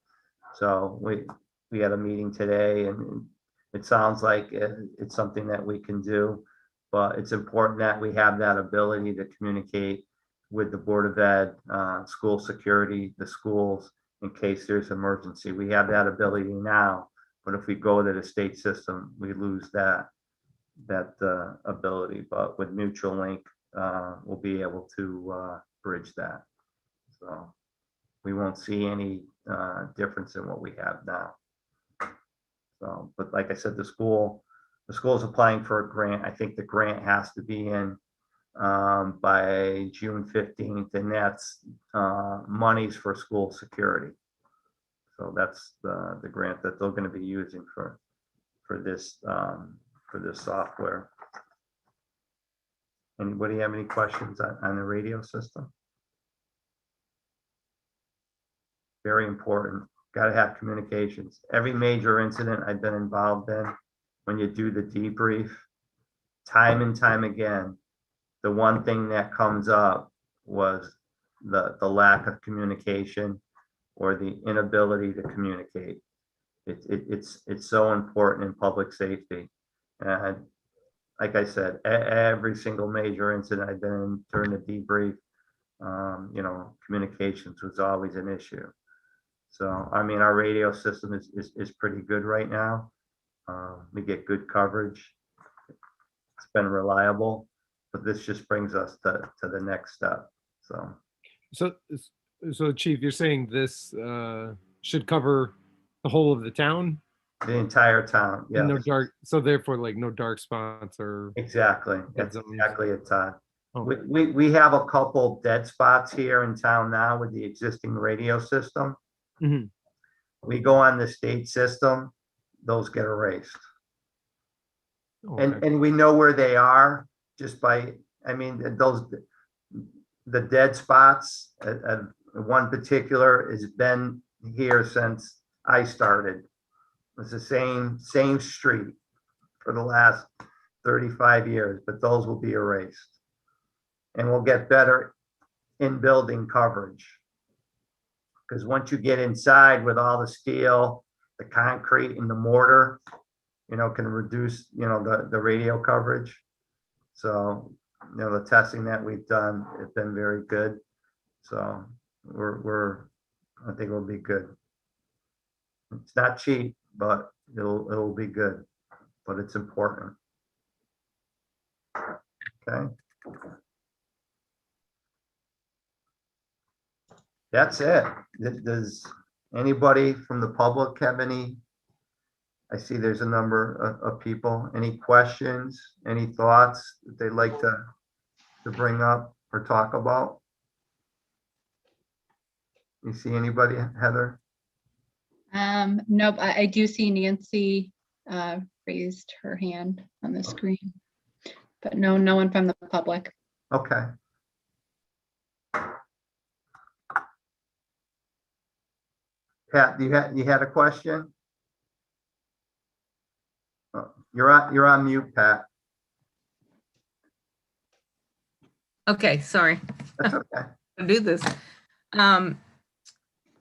So we had a meeting today, and it sounds like it's something that we can do, but it's important that we have that ability to communicate with the Board of Ed, school security, the schools, in case there's emergency. We have that ability now, but if we go to the state system, we lose that ability. But with Mutual Link, we'll be able to bridge that. So we won't see any difference in what we have now. So, but like I said, the school is applying for a grant. I think the grant has to be in by June 15th, and that's monies for school security. So that's the grant that they're going to be using for this software. Anybody have any questions on the radio system? Very important. Got to have communications. Every major incident I've been involved in, when you do the debrief, time and time again, the one thing that comes up was the lack of communication or the inability to communicate. It's so important in public safety. And like I said, every single major incident I've been in during the debrief, communications was always an issue. So, I mean, our radio system is pretty good right now. We get good coverage. It's been reliable, but this just brings us to the next step. So Chief, you're saying this should cover the whole of the town? The entire town, And no yes, dark, so therefore like no dark spots or. exactly. Dead That's zones. exactly it, Todd. Oh, We have a couple dead spots here in town now with the existing radio system. mhm. We go on the state system, those get erased. Okay. And we know where they are just by, I mean, the dead spots, one particular has been here since I started. It's the same street for the last 35 years, but those will be erased. And we'll get better in-building coverage. Because once you get inside with all the steel, the concrete and the mortar, can reduce, the radio coverage. So, the testing that we've done has been very good. So I think it'll be good. It's not cheap, but it'll be good, but it's important. Okay. That's it. Does anybody from the public have any? I see there's a number of people. Any questions, any thoughts that they'd like to bring up or talk about? You see anybody, Heather? Nope, I do see Nancy raised her hand on the screen, but no one from the public. Okay. Pat, you had a question? Oh, you're on mute, Pat. Okay, sorry. That's okay. To do this.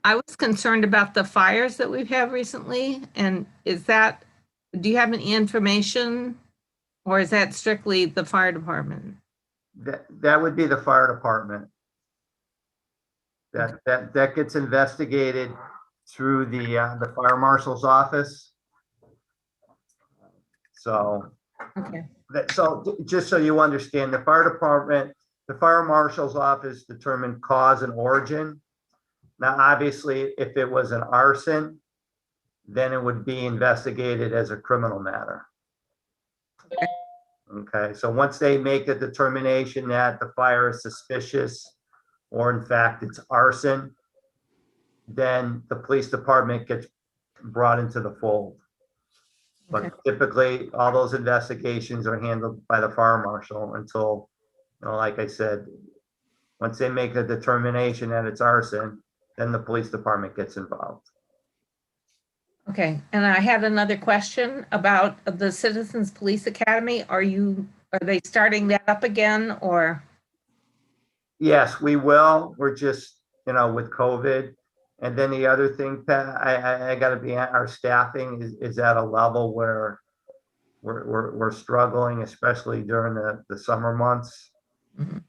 I was concerned about the fires that we've had recently, and do you have any information, or is that strictly the fire department? That would be the fire department. That gets investigated through the fire marshal's office. So, Okay. Just so you understand, the fire department, the fire marshal's office determined cause and origin. Now, obviously, if it was an arson, then it would be investigated as a criminal matter. Okay, so once they make a determination that the fire is suspicious, or in fact it's arson, then the police department gets brought into the fold. But typically, all those investigations are handled by the fire marshal until, like I said, once they make a determination that it's arson, then the police department gets involved. Okay, and I had another question about the Citizens Police Academy. Are they starting that up again, or? Yes, we will. We're just, with COVID. And then the other thing, Pat, I gotta be, our staffing is at a level where we're struggling, especially during the summer months. Mhm.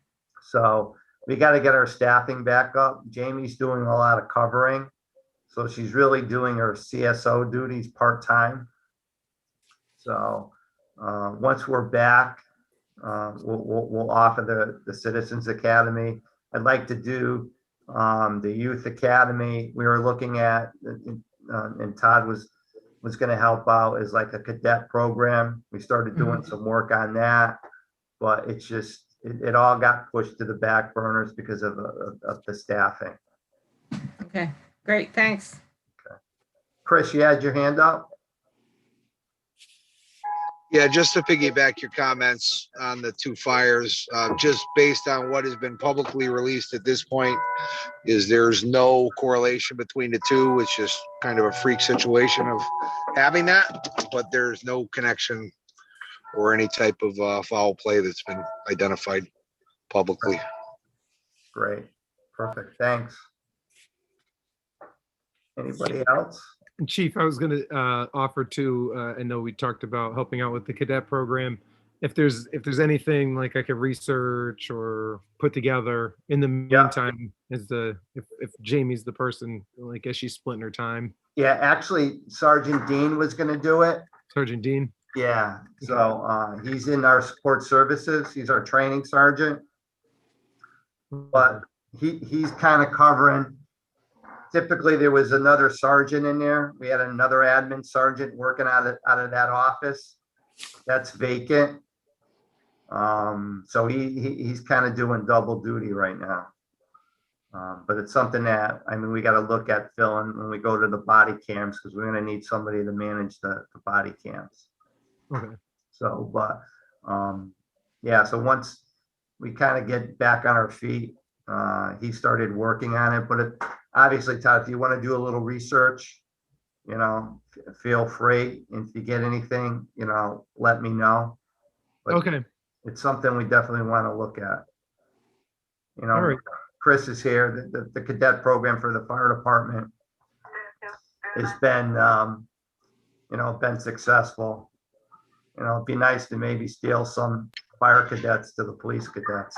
So we gotta get our staffing back up. Jamie's doing a lot of covering. So she's really doing her CSO duties part-time. So once we're back, we'll offer the Citizens Academy. I'd like to do the Youth Academy. We were looking at, and Todd was going to help out, is like a cadet program. We started doing some work on that, but it's just, it all got pushed to the back burners because of the staffing. Okay, great, thanks. Okay. Chris, you had your hand up? Yeah, just to piggyback your comments on the two fires, just based on what has been publicly released at this point, there's no correlation between the two. It's just kind of a freak situation of having that, but there's no connection or any type of foul play that's been identified publicly. Great, perfect, thanks. Anybody else? And Chief, I was going to offer to, I know we talked about helping out with the cadet program. If there's anything like I could research or put together in the meantime, if Jamie's the person, like as she's splitting her time. Yeah, actually, Sergeant Dean was going to do it. Sergeant Dean. Yeah, so he's in our support services. He's our training sergeant. But he's kind of covering typically there was another sergeant in there. We had another admin sergeant working out of that office. That's vacant. So he's kind of doing double duty right now. But it's something that, I mean, we got to look at filling when we go to the body cams, because we're going to need somebody to manage the body cams. Okay. So, but, yeah, so once we kind of get back on our feet, he started working on it, but obviously, Todd, if you want to do a little research, you know, feel free. And if you get anything, you know, let me know. But Okay. it's something we definitely want to look at. You know, All right. Chris is here, the cadet program for the fire department has been, you know, been successful. You know, it'd be nice to maybe steal some fire cadets to the police cadets.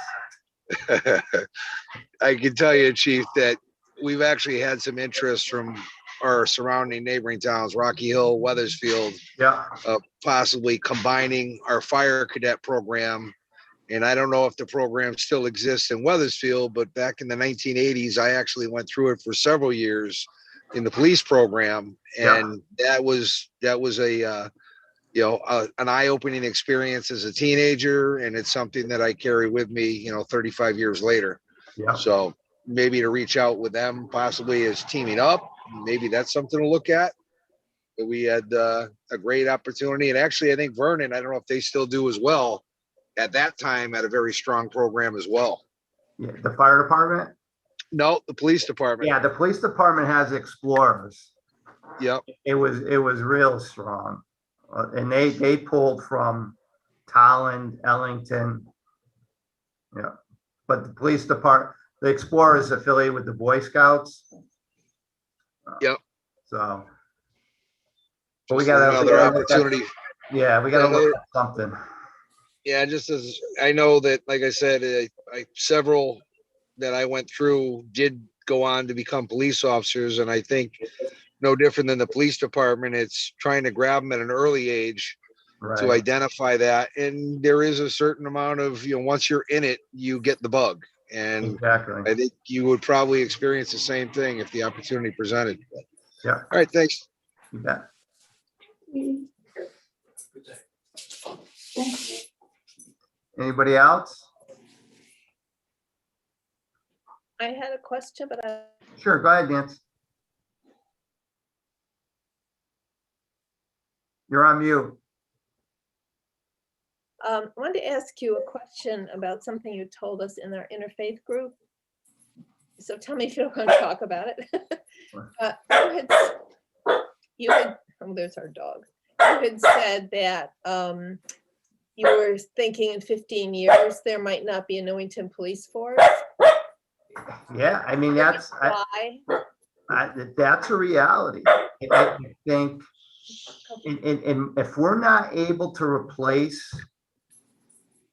I can tell you, Chief, that we've actually had some interest from our surrounding neighboring towns, Rocky Hill, Weathersfield, Yeah, possibly combining our fire cadet program. And I don't know if the program still exists in Weathersfield, but back in the 1980s, I actually went through it for several years in the police program. And that was a, you know, an eye-opening experience as a teenager. And it's something that I carry with me, you know, 35 years later. yeah. So maybe to reach out with them possibly as teaming up, maybe that's something to look at. But we had a great opportunity. And actually, I think Vernon, I don't know if they still do as well, at that time had a very strong program as well. Yeah, the fire department? No, the police department. Yeah, the police department has explorers. Yep. It was real strong. And they pulled from Tolland, Ellington. Yeah. But the police department, the Explorers affiliated with the Boy Scouts. Yep. So. But we Just got another opportunity. Yeah, we got to look at something. Yeah, just as I know that, like I said, several that I went through did go on to become police officers. And I think no different than the police department, it's trying to grab them at an early age to Right. identify that. And there is a certain amount of, you know, once you're in it, you get the bug. And Exactly. I think you would probably experience the same thing if the opportunity presented. Yeah. All right, thanks. You bet. Anybody else? I had a question, but Sure, go ahead, Nancy. You're on mute. I wanted to ask you a question about something you told us in our interfaith group. So tell me if you don't want to talk about it. You had, oh, there's our dog. You had said that you were thinking in 15 years there might not be a Newington police force. Yeah, I mean, that's a reality. I think if we're not able to replace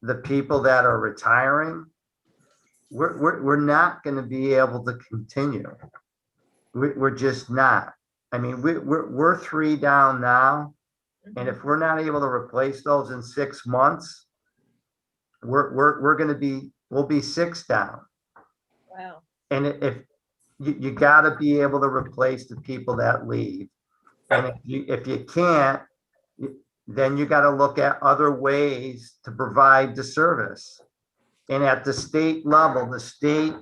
the people that are retiring, we're not going to be able to continue. We're just not. I mean, we're 3 down now, and if we're not able to replace those in 6 months, we'll be 6 down. Wow. And if you got to be able to replace the people that leave, and if you can't, then you got to look at other ways to provide the service. And at the state level, the state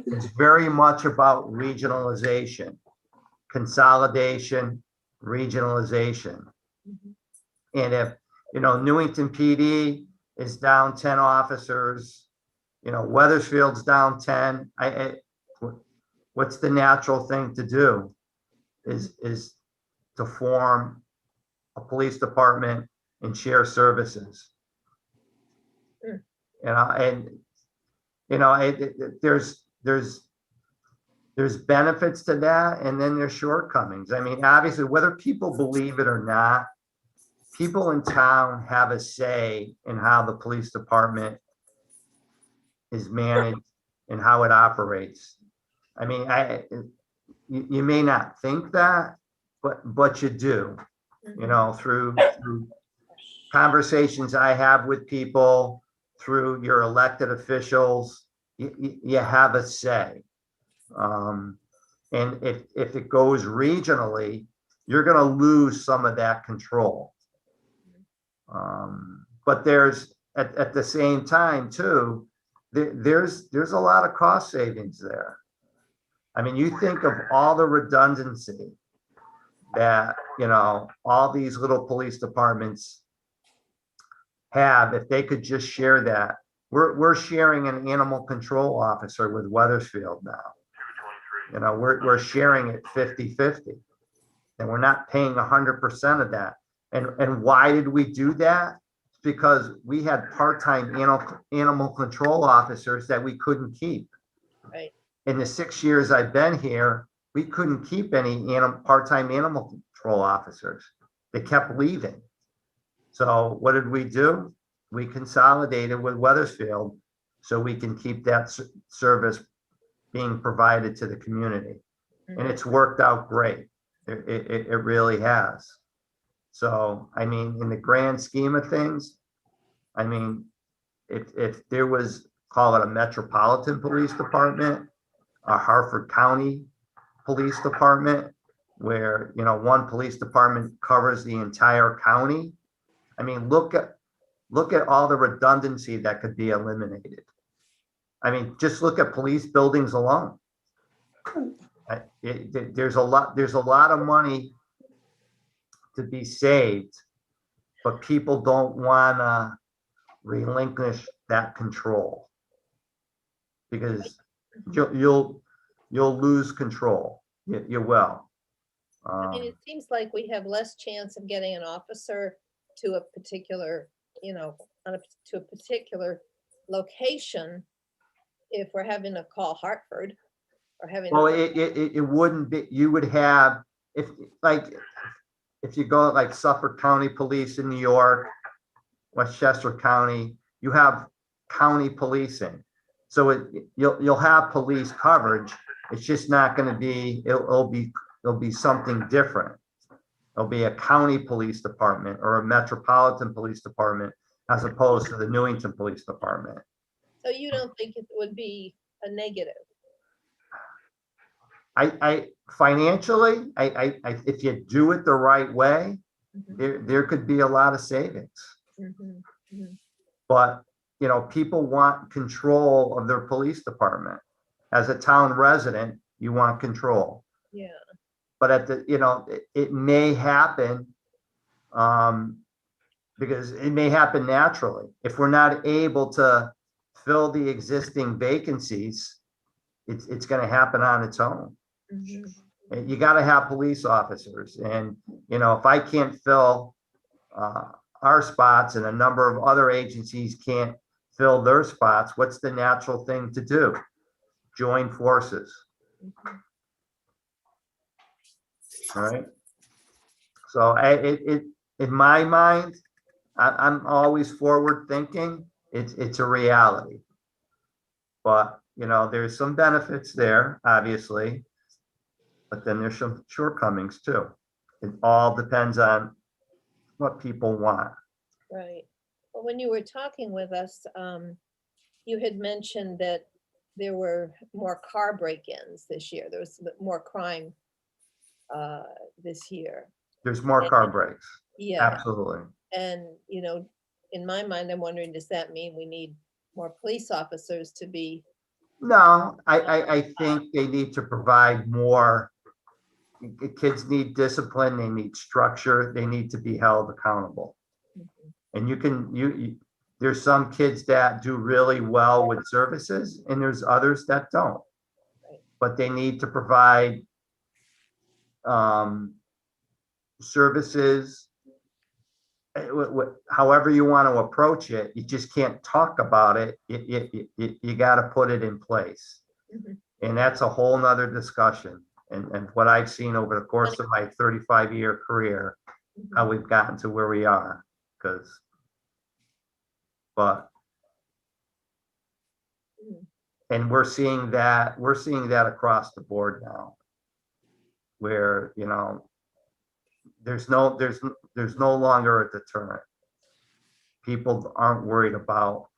is very much about regionalization, consolidation, regionalization. And if, you know, Newington PD is down 10 officers, you know, Weathersfield's down 10. What's the natural thing to do is to form a police department and share services. You know, and you know, there's benefits to that, and then there's shortcomings. I mean, obviously, whether people believe it or not, people in town have a say in how the police department is managed and how it operates. I mean, you may not think that, but you do. You know, through conversations I have with people, through your elected officials, you have a say. And if it goes regionally, you're gonna lose some of that control. But there's, at the same time too, there's a lot of cost savings there. I mean, you think of all the redundancy that, you know, all these little police departments have, if they could just share that. We're sharing an animal control officer with Weathersfield now. You know, we're sharing it 50-50. And we're not paying 100% of that. And why did we do that? Because we had part-time animal control officers that we couldn't keep. Right. In the 6 years I've been here, we couldn't keep any part-time animal control officers. They kept leaving. So what did we do? We consolidated with Weathersfield so we can keep that service being provided to the community. And it's worked out great. It really has. So, I mean, in the grand scheme of things, I mean, if there was, call it a metropolitan police department, a Harford County Police Department, where, you know, one police department covers the entire county. I mean, look at all the redundancy that could be eliminated. I mean, just look at police buildings alone. There's a lot of money to be saved, but people don't want to relinquish that control because you'll lose control. You will. I mean, it seems like we have less chance of getting an officer to a particular, you know, to a particular location if we're having to call Hartford or having. Well, it wouldn't be. You would have, if you go like Suffolk County Police in New York, Westchester County, you have county policing. So you'll have police coverage. It's just not going to be. It'll be something different. It'll be a county police department or a metropolitan police department as opposed to the Newington Police Department. So you don't think it would be a negative? I financially, if you do it the right way, there could be a lot of savings. But, you know, people want control of their police department. As a town resident, you want control. Yeah. But you know, it may happen because it may happen naturally. If we're not able to fill the existing vacancies, it's going to happen on its own. And you got to have police officers. And, you know, if I can't fill our spots and a number of other agencies can't fill their spots, what's the natural thing to do? Join forces. All right. So in my mind, I'm always forward thinking. It's a reality. But, you know, there's some benefits there, obviously, but then there's some shortcomings too. It all depends on what people want. Right. Well, when you were talking with us, you had mentioned that there were more car break-ins this year. There was more crime this year. There's more car breaks. Yeah. Absolutely. And, you know, in my mind, I'm wondering, does that mean we need more police officers to be? No, I think they need to provide more. Kids need discipline, they need structure, they need to be held accountable. And there's some kids that do really well with services and there's others that don't. But they need to provide services. However you want to approach it, you just can't talk about it. You got to put it in place. And that's a whole nother discussion. And what I've seen over the course of my 35-year career, how we've gotten to where we are. And we're seeing that across the board now, where, you know, there's no longer a deterrent. People aren't worried about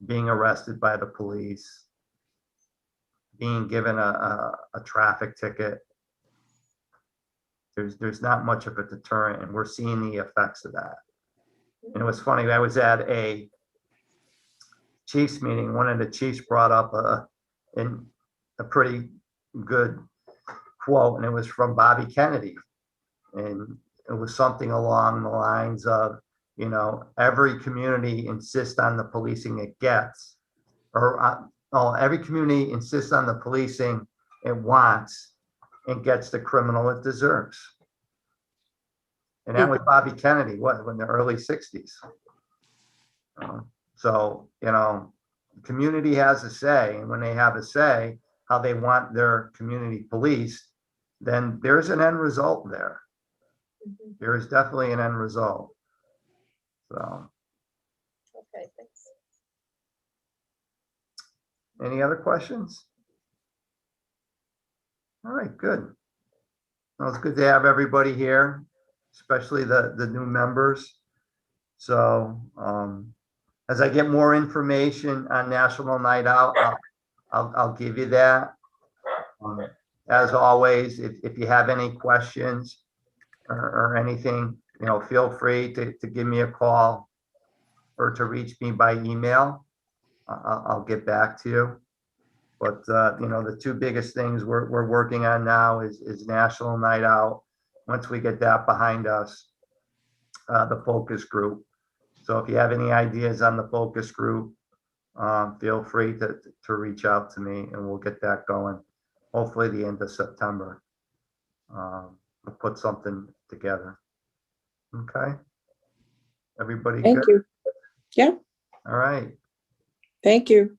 being arrested by the police, being given a traffic ticket. there's not much of a deterrent, and we're seeing the effects of that. And it was funny, I was at a Chiefs meeting. One of the Chiefs brought up a pretty good quote, and it was from Bobby Kennedy. And it was something along the lines of, you know, every community insists on the policing it gets, or every community insists on the policing it wants and gets the criminal it deserves. And that was Bobby Kennedy, what, in the early 60s. So, you know, the community has a say, and when they have a say, how they want their community policed, then there's an end result there. There is definitely an end result. So, Okay, thanks. any other questions? All right, good. Well, it's good to have everybody here, especially the new members. So, as I get more information on National Night Out, I'll give you that. As always, if you have any questions or anything, you know, feel free to give me a call or to reach me by email. I'll get back to you. But, you know, the two biggest things we're working on now is National Night Out. Once we get that behind us, the focus group. So if you have any ideas on the focus group, feel free to reach out to me, and we'll get that going. Hopefully the end of September. We'll put something together. Okay. Everybody Thank good? you. Yeah, All right. thank you.